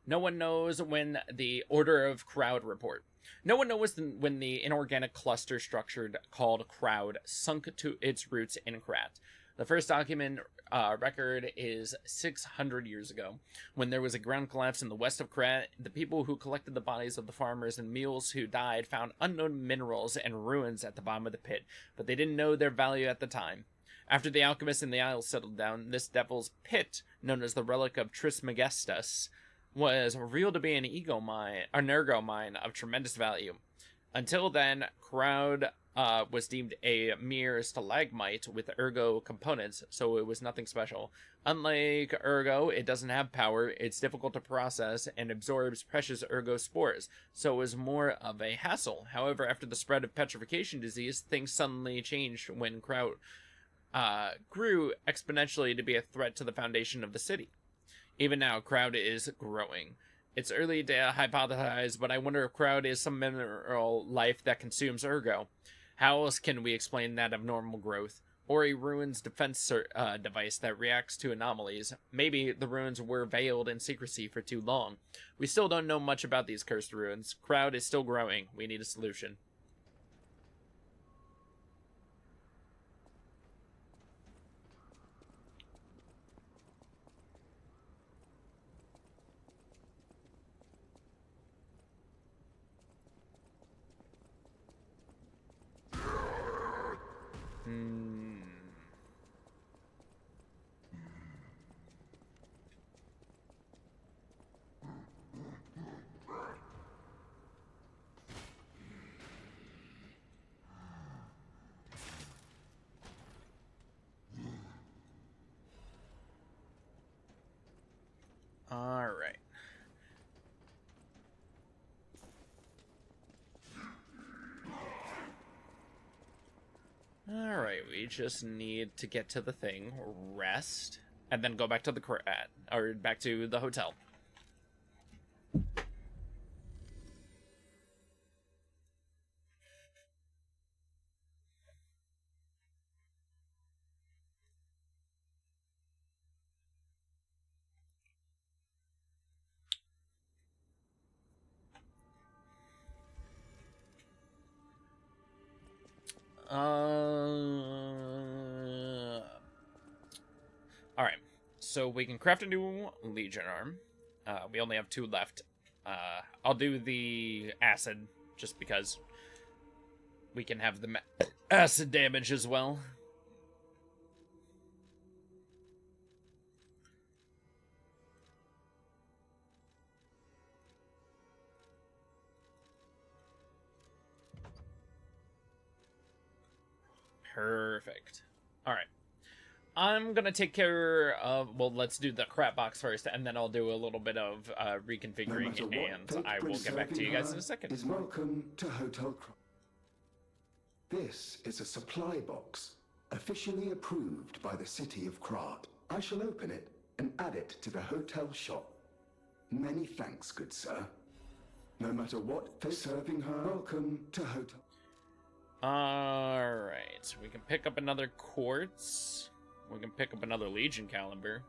No one knows when the Order of Crowd report. No one knows when the inorganic cluster structure called Crowd sunk to its roots in Krat. The first document record is 600 years ago. When there was a ground collapse in the west of Krat, the people who collected the bodies of the farmers and mules who died found unknown minerals and ruins at the bottom of the pit, but they didn't know their value at the time. After the alchemists in the Isles settled down, this devil's pit, known as the Relic of Trismegistus, was revealed to be an ergo mine of tremendous value. Until then, Crowd was deemed a mere stalagmite with ergo components, so it was nothing special. Unlike ergo, it doesn't have power, it's difficult to process, and absorbs precious ergo spores, so it was more of a hassle. However, after the spread of petrification disease, things suddenly changed when kraut grew exponentially to be a threat to the foundation of the city. Even now, kraut is growing. It's early to hypothesize, but I wonder if kraut is some mineral life that consumes ergo. How else can we explain that abnormal growth? Or a ruin's defense device that reacts to anomalies. Maybe the ruins were veiled in secrecy for too long. We still don't know much about these cursed ruins. Kraut is still growing. We need a solution. Alright. Alright, we just need to get to the thing, rest, and then go back to the or back to the hotel. Alright, so we can craft a new Legion arm. We only have 2 left. I'll do the acid, just because we can have the acid damage as well. Perfect. Alright. I'm gonna take care of, well, let's do the crap box first, and then I'll do a little bit of reconfiguring, and I will get back to you guys in a second. Is welcome to Hotel This is a supply box, officially approved by the city of Krat. I shall open it and add it to the hotel shop. Many thanks, good sir. No matter what, for serving her. Welcome to Hotel. Alright, we can pick up another quartz. We can pick up another Legion caliber.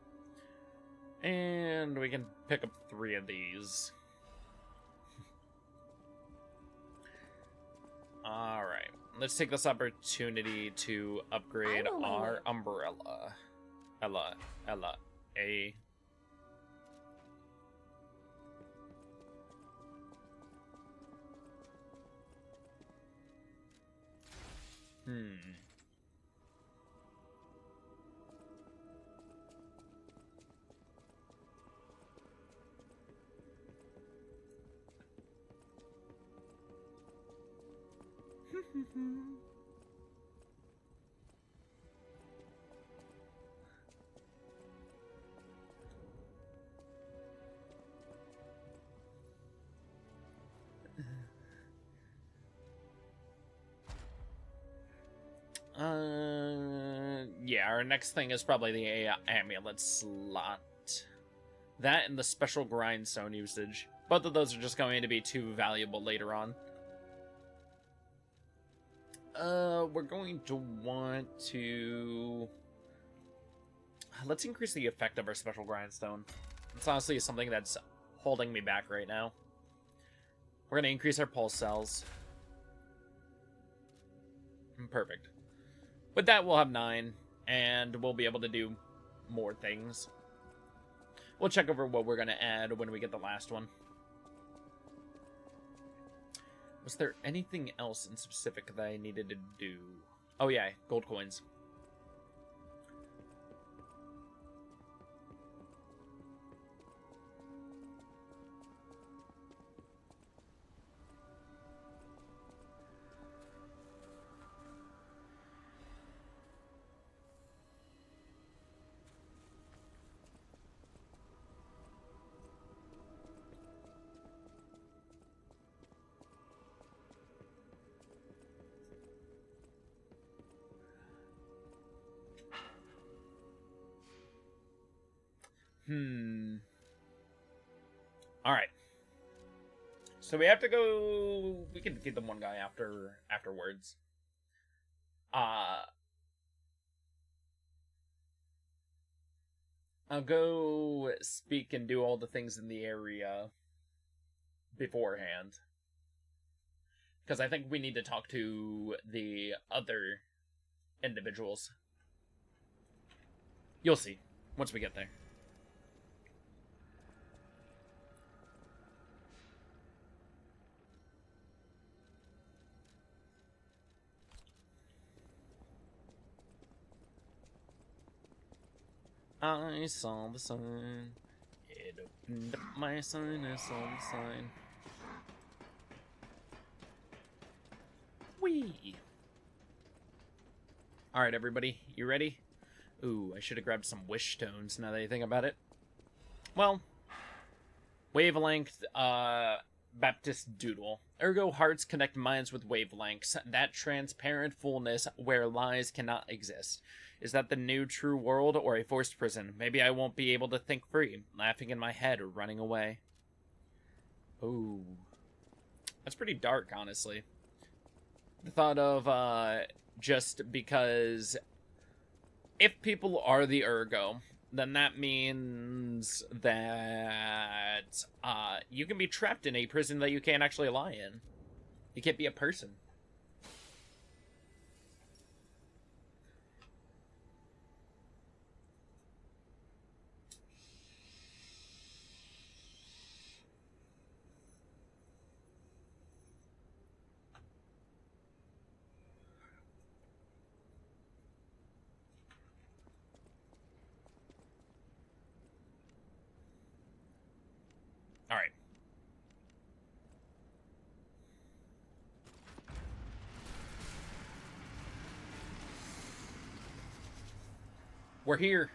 And we can pick up 3 of these. Alright, let's take this opportunity to upgrade our umbrella. Ella. A. Yeah, our next thing is probably the amulet slot. That and the special grindstone usage. Both of those are just going to be too valuable later on. We're going to want to... Let's increase the effect of our special grindstone. It's honestly something that's holding me back right now. We're going to increase our pulse cells. Perfect. With that, we'll have 9, and we'll be able to do more things. We'll check over what we're going to add when we get the last one. Was there anything else in specific that I needed to do? Oh yeah, gold coins. Alright. So we have to go... We can get the one guy afterwards. I'll go speak and do all the things in the area beforehand. Because I think we need to talk to the other individuals. You'll see once we get there. I saw the sign. It opened up my sign. I saw the sign. Whee! Alright, everybody. You ready? Ooh, I should have grabbed some wish stones now that I think about it. Well, wavelength, Baptist doodle. Ergo, hearts connect minds with wavelengths. That transparent fullness where lies cannot exist. Is that the new true world or a forced prison? Maybe I won't be able to think free, laughing in my head or running away. Ooh. That's pretty dark, honestly. The thought of, just because if people are the Ergo, then that means that, you can be trapped in a prison that you can't actually lie in. You can't be a person. Alright. We're here.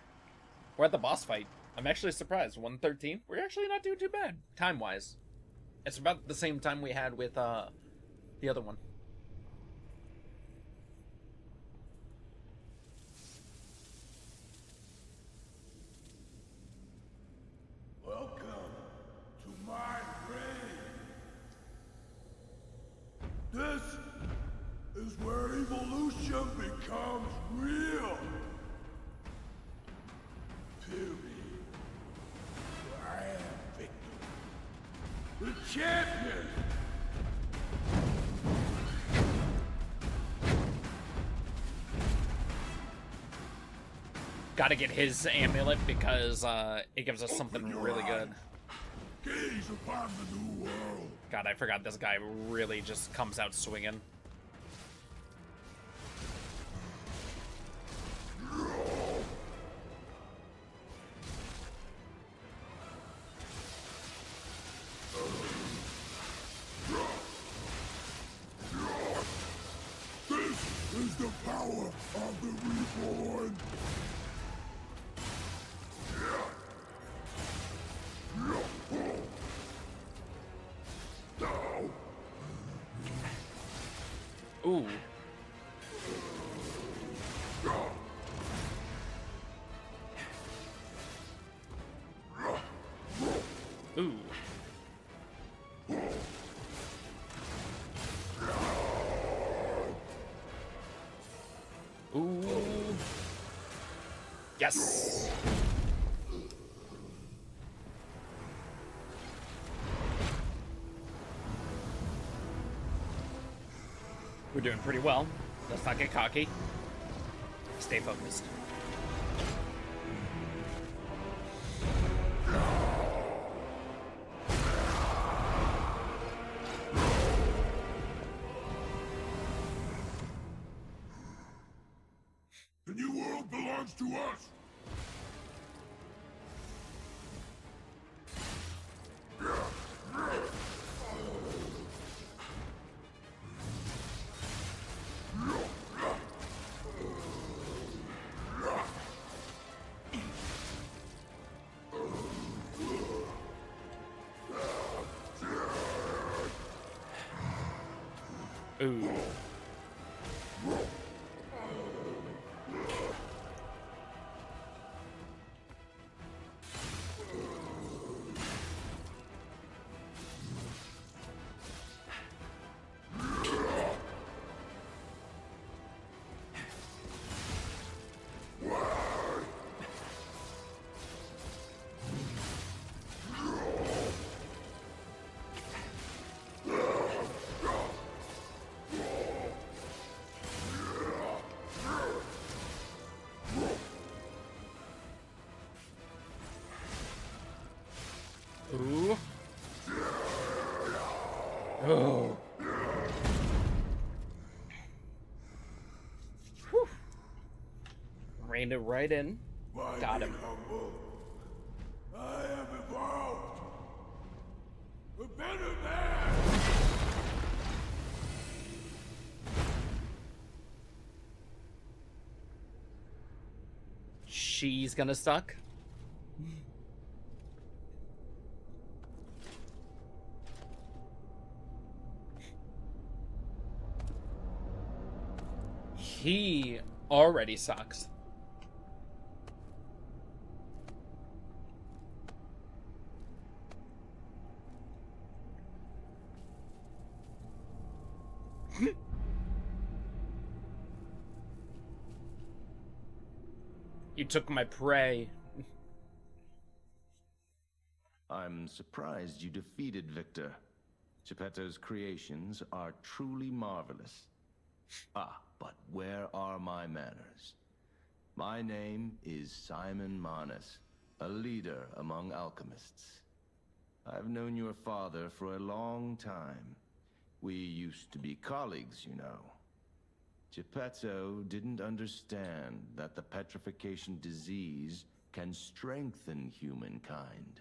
We're at the boss fight. I'm actually surprised. 1:13? We're actually not doing too bad, time-wise. It's about the same time we had with, the other one. Welcome to my grave. This is where evolution becomes real. Period. I am Victor, the champion. Gotta get his amulet because, it gives us something really good. Gaze upon the new world. God, I forgot this guy really just comes out swinging. This is the power of the reborn. Ooh. Ooh. Ooh. Yes. We're doing pretty well. Let's not get cocky. Stay focused. The new world belongs to us. Ooh. Oh. Whew. Reined it right in. Got him. Humble. I am evolved. A better man. She's gonna suck. He already sucks. You took my prey. I'm surprised you defeated Victor. Geppetto's creations are truly marvelous. Ah, but where are my manners? My name is Simon Manus, a leader among alchemists. I've known your father for a long time. We used to be colleagues, you know. Geppetto didn't understand that the petrification disease can strengthen humankind.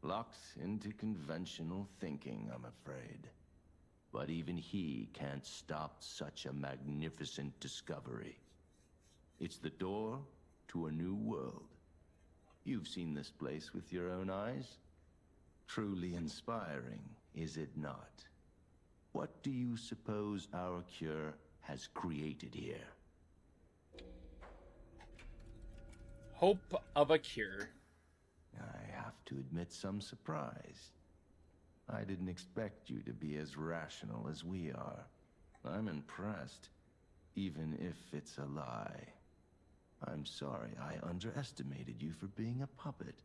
Locked into conventional thinking, I'm afraid. But even he can't stop such a magnificent discovery. It's the door to a new world. You've seen this place with your own eyes. Truly inspiring, is it not? What do you suppose our cure has created here? Hope of a cure. I have to admit some surprise. I didn't expect you to be as rational as we are. I'm impressed, even if it's a lie. I'm sorry I underestimated you for being a puppet.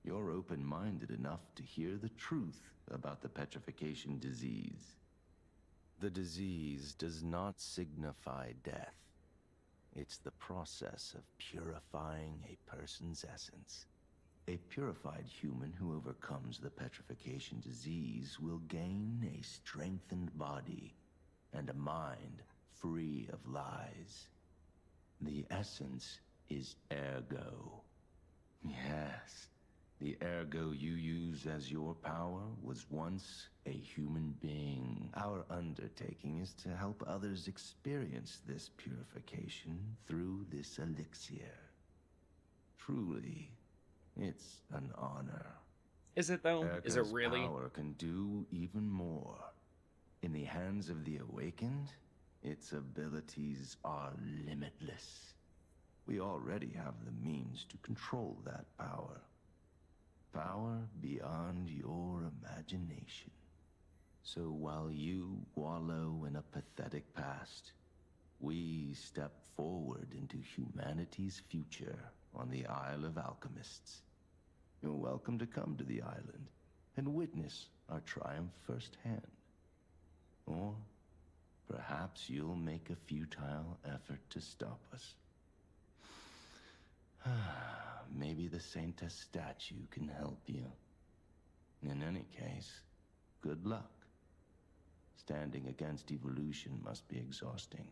You're open-minded enough to hear the truth about the petrification disease. The disease does not signify death. It's the process of purifying a person's essence. A purified human who overcomes the petrification disease will gain a strengthened body and a mind free of lies. The essence is ergo. Yes, the ergo you use as your power was once a human being. Our undertaking is to help others experience this purification through this elixir. Truly, it's an honor. Is it though? Is it Ergo's really? power can do even more. In the hands of the awakened, its abilities are limitless. We already have the means to control that power. Power beyond your imagination. So while you wallow in a pathetic past, we step forward into humanity's future on the Isle of Alchemists. You're welcome to come to the island and witness our triumph firsthand. Or perhaps you'll make a futile effort to stop us. Maybe the Saintess statue can help you. In any case, good luck. Standing against evolution must be exhausting,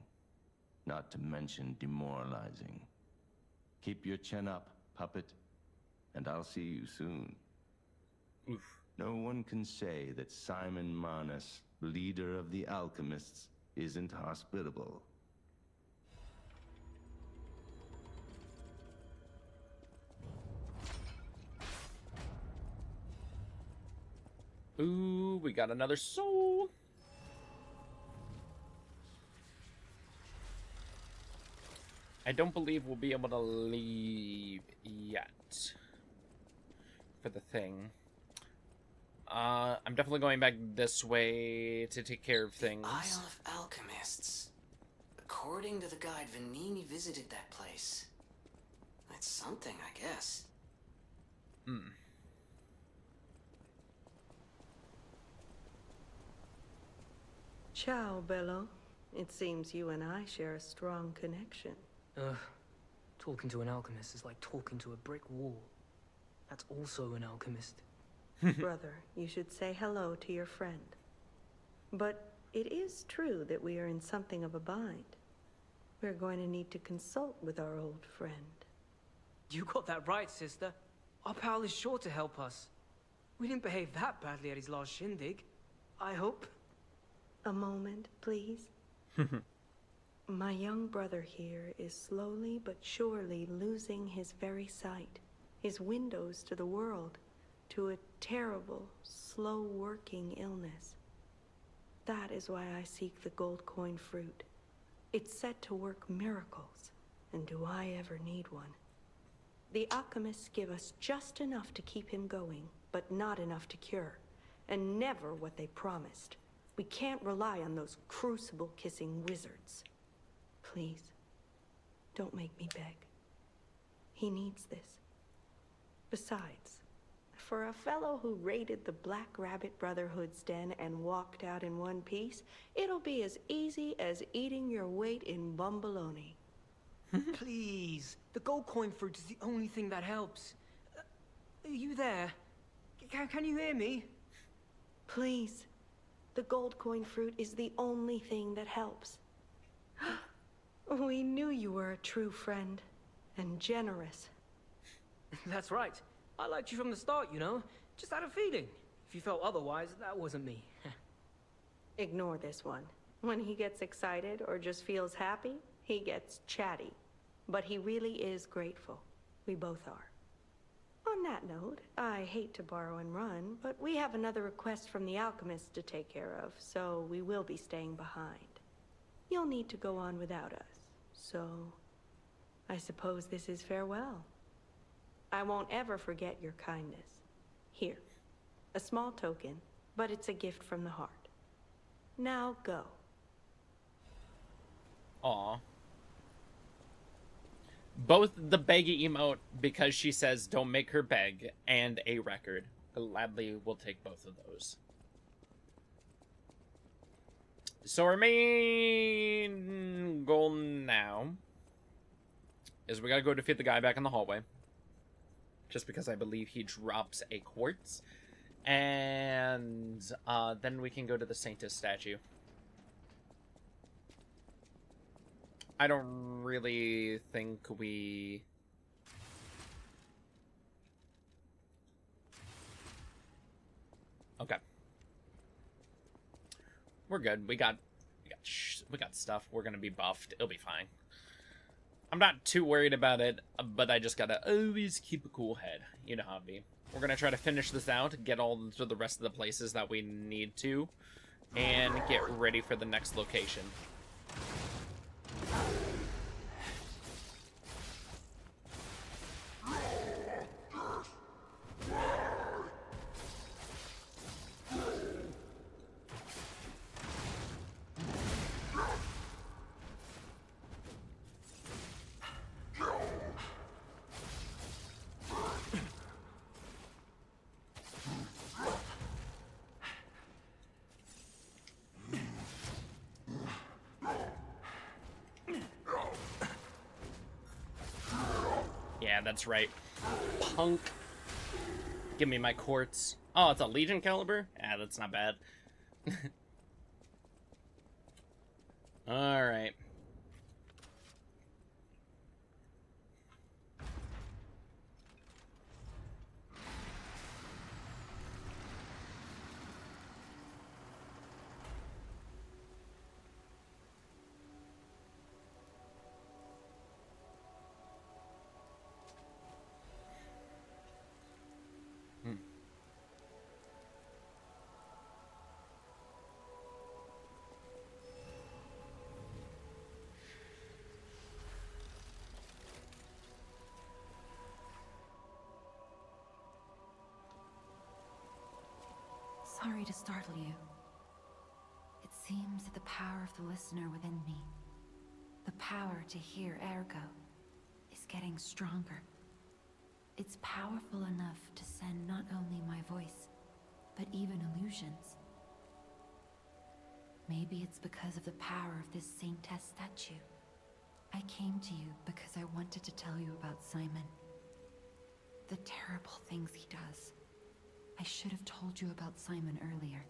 not to mention demoralizing. Keep your chin up, puppet, and I'll see you soon. Oof. No one can say that Simon Manus, leader of the alchemists, isn't hospitable. Ooh, we got another soul. I don't believe we'll be able to leave yet for the thing. I'm definitely going back this way to take care of things. Isle of Alchemists. According to the guide, Vanini visited that place. That's something, I guess. Ciao, Bello. It seems you and I share a strong connection. Talking to an alchemist is like talking to a brick wall. That's also an alchemist. Brother, you should say hello to your friend. But it is true that we are in something of a bind. We're going to need to consult with our old friend. You got that right, sister. Our pal is sure to help us. We didn't behave that badly at his last shindig. I hope. A moment, please. My young brother here is slowly but surely losing his very sight, his windows to the world, to a terrible, slow-working illness. That is why I seek the gold coin fruit. It's said to work miracles, and do I ever need one? The alchemists give us just enough to keep him going, but not enough to cure, and never what they promised. We can't rely on those crucible-kissing wizards. Please, don't make me beg. He needs this. Besides, for a fellow who raided the Black Rabbit Brotherhood's den and walked out in one piece, it'll be as easy as eating your weight in bumbaloni. Please, the gold coin fruit is the only thing that helps. Are you there? Can you hear me? Please, the gold coin fruit is the only thing that helps. We knew you were a true friend, and generous. That's right. I liked you from the start, you know? Just had a feeling. If you felt otherwise, that wasn't me. Ignore this one. When he gets excited or just feels happy, he gets chatty. But he really is grateful. We both are. On that note, I hate to borrow and run, but we have another request from the alchemist to take care of, so we will be staying behind. You'll need to go on without us, so I suppose this is farewell. I won't ever forget your kindness. Here, a small token, but it's a gift from the heart. Now go. Aw. Both the beg emote, because she says don't make her beg, and a record. Gladly will take both of those. So our main goal now is we gotta go defeat the guy back in the hallway. Just because I believe he drops a quartz. And then we can go to the Saintess statue. I don't really think we... Okay. We're good. We got stuff. We're gonna be buffed. It'll be fine. I'm not too worried about it, but I just gotta always keep a cool head. You know how it be. We're gonna try to finish this out, get all to the rest of the places that we need to, and get ready for the next location. Yeah, that's right. Punk. Give me my quartz. Oh, it's a Legion caliber? Yeah, that's not bad. Alright. Sorry to startle you. It seems that the power of the listener within me, the power to hear ergo, is getting stronger. It's powerful enough to send not only my voice, but even illusions. Maybe it's because of the power of this Saintess statue. I came to you because I wanted to tell you about Simon. The terrible things he does. I should have told you about Simon earlier.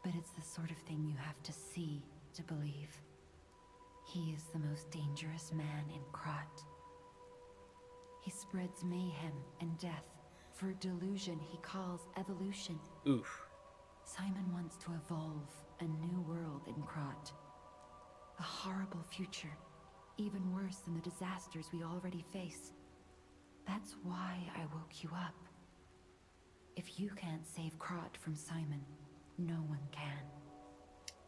But But it's the sort of thing you have to see to believe. He is the most dangerous man in Krat. He spreads mayhem and death for a delusion he calls evolution. Oof. Simon wants to evolve a new world in Krat. A horrible future, even worse than the disasters we already face. That's why I woke you up. If you can't save Krat from Simon, no one can.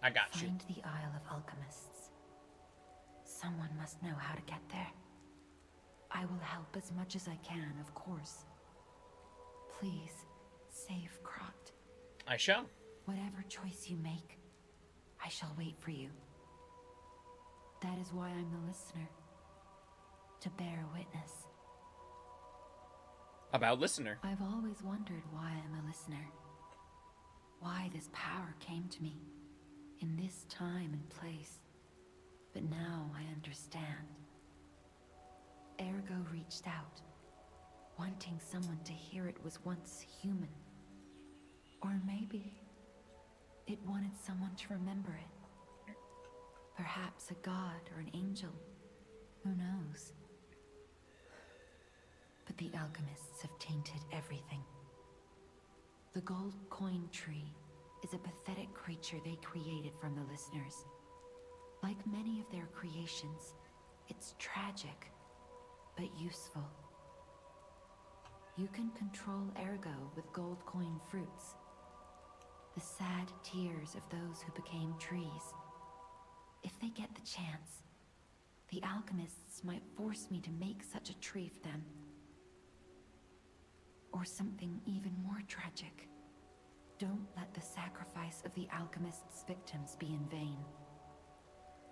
I got you. Find the Isle of Alchemists. Someone must know how to get there. I will help as much as I can, of course. Please, save Krat. I shall. Whatever choice you make, I shall wait for you. That is why I'm the listener. To bear witness. About listener. I've always wondered why I'm a listener. Why this power came to me, in this time and place. But now I understand. Ergo reached out, wanting someone to hear it was once human. Or maybe it wanted someone to remember it. Perhaps a god or an angel. Who knows? But the alchemists have tainted everything. The gold coin tree is a pathetic creature they created from the listeners. Like many of their creations, it's tragic, but useful. You can control Ergo with gold coin fruits. The sad tears of those who became trees. If they get the chance, the alchemists might force me to make such a tree for them. Or something even more tragic. Don't let the sacrifice of the alchemists' victims be in vain.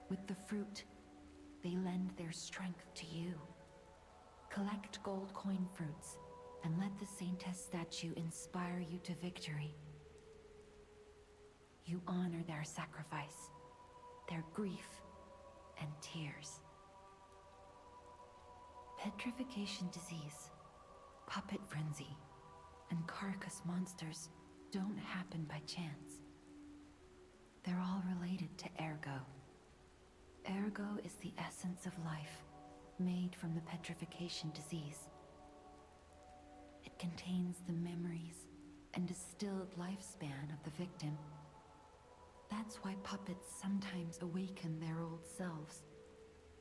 With the fruit, they lend their strength to you. Collect gold coin fruits, and let the Saintess statue inspire you to victory. You honor their sacrifice, their grief, and tears. Petrification disease, puppet frenzy, and carcass monsters don't happen by chance. They're all related to Ergo. Ergo is the essence of life, made from the petrification disease. It contains the memories and distilled lifespan of the victim. That's why puppets sometimes awaken their old selves,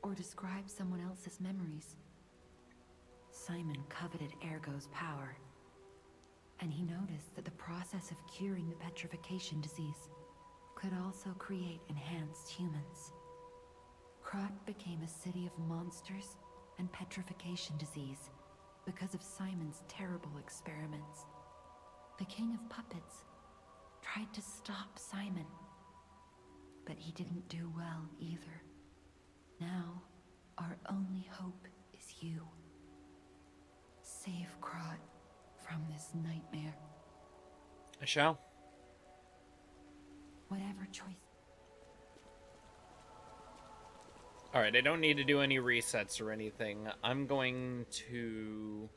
or describe someone else's memories. Simon coveted Ergo's power, and he noticed that the process of curing the petrification disease could also create enhanced humans. Krat became a city of monsters and petrification disease because of Simon's terrible experiments. The King of Puppets tried to stop Simon, but he didn't do well either. Now, our only hope is you. Save Krat from this nightmare. I shall. Whatever choice. Alright, I don't need to do any resets or anything. I'm going to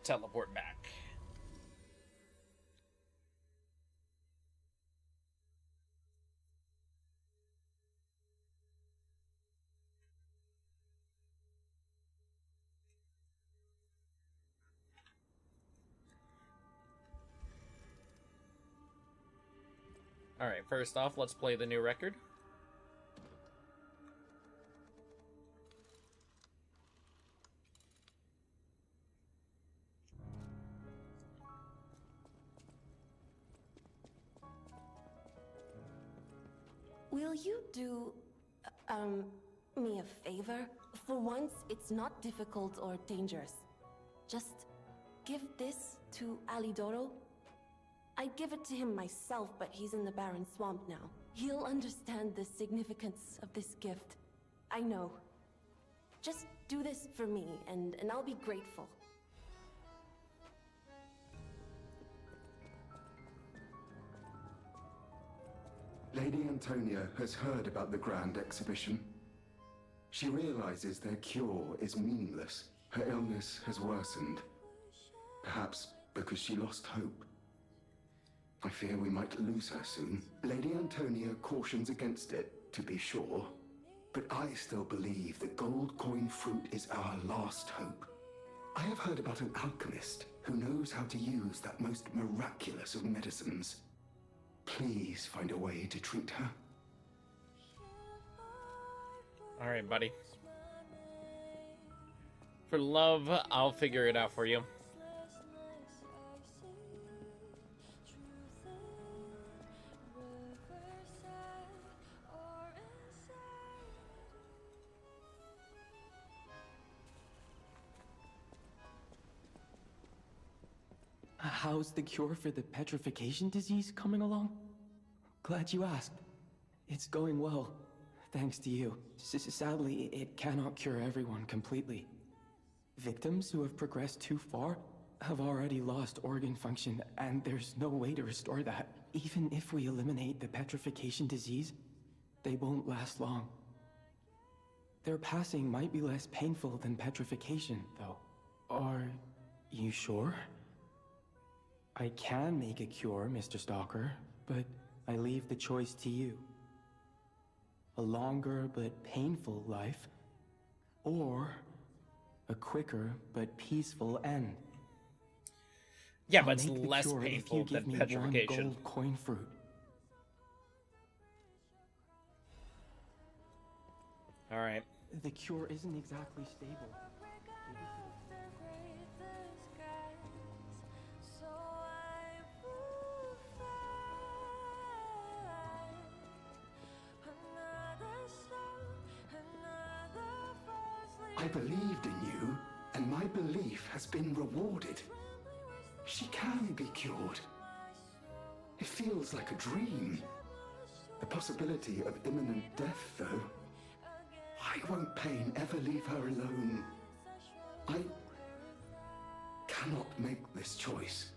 teleport back. Alright, first off, let's play the new record. Will you do, me a favor? For once, it's not difficult or dangerous. Just give this to Alidoro. I'd give it to him myself, but he's in the Barren Swamp now. He'll understand the significance of this gift. I know. Just do this for me, and I'll be grateful. Lady Antonia has heard about the Grand Exhibition. She realizes their cure is meaningless. Her illness has worsened. Perhaps because she lost hope. I fear we might lose her soon. Lady Antonia cautions against it, to be sure. But I still believe the gold coin fruit is our last hope. I have heard about an alchemist who knows how to use that most miraculous of medicines. Please find a way to treat her. All right, buddy. For love, I'll figure it out for you. How's the cure for the petrification disease coming along? Glad you asked. It's going well, thanks to you. Sadly, it cannot cure everyone completely. Victims who have progressed too far have already lost organ function, and there's no way to restore that. Even if we eliminate the petrification disease, they won't last long. Their passing might be less painful than petrification, though. Are you sure? I can make a cure, Mr. Stalker, but I leave the choice to you. A longer but painful life, or a quicker but peaceful end. Yeah, but it's less painful than petrification. One gold coin fruit. All right. The cure isn't exactly stable. I believed in you, and my belief has been rewarded. She can be cured. It feels like a dream. The possibility of imminent death, though. Why won't pain ever leave her alone? I cannot make this choice.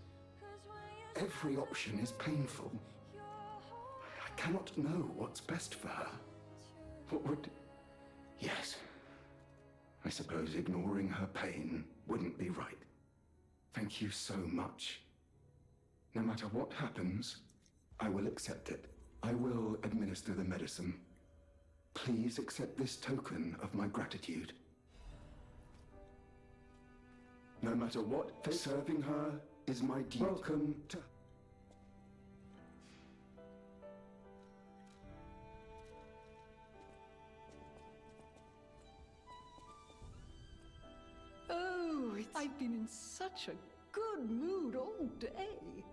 Every option is painful. I cannot know what's best for her. What would... Yes. I suppose ignoring her pain wouldn't be right. Thank you so much. No matter what happens, I will accept it. I will administer the medicine. Please accept this token of my gratitude. No matter what, serving her is my duty. Welcome to... Oh, I've been in such a good mood all day.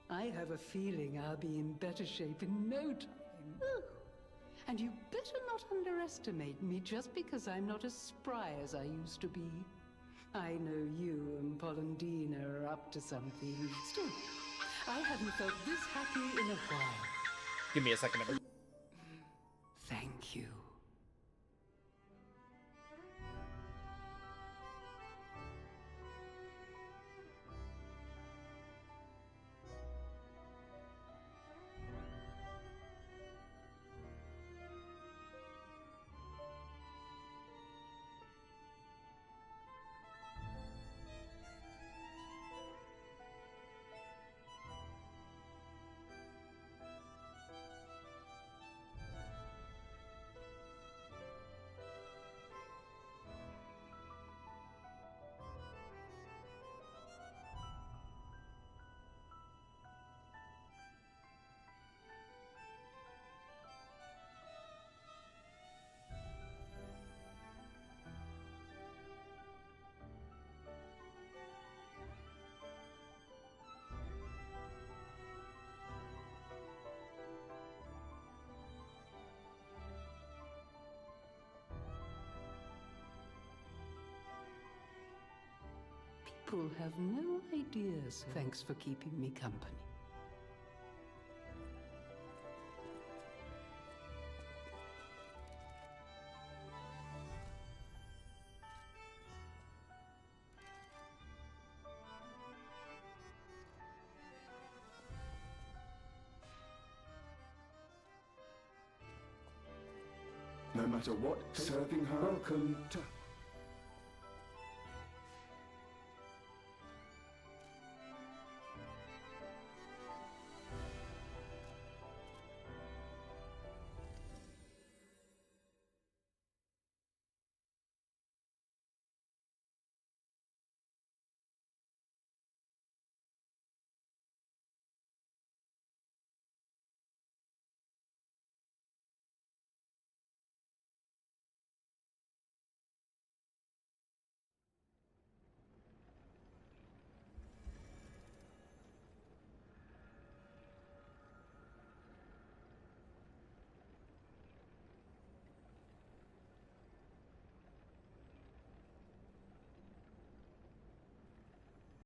I have a feeling I'll be in better shape in no time. Ugh. And you better not underestimate me just because I'm not as spry as I used to be. I know you and Polendina are up to something. Still, I haven't felt this happy in a while. Give me a second. Thank you. People have no ideas. Thanks for keeping me company. No matter what, serving her. Welcome to...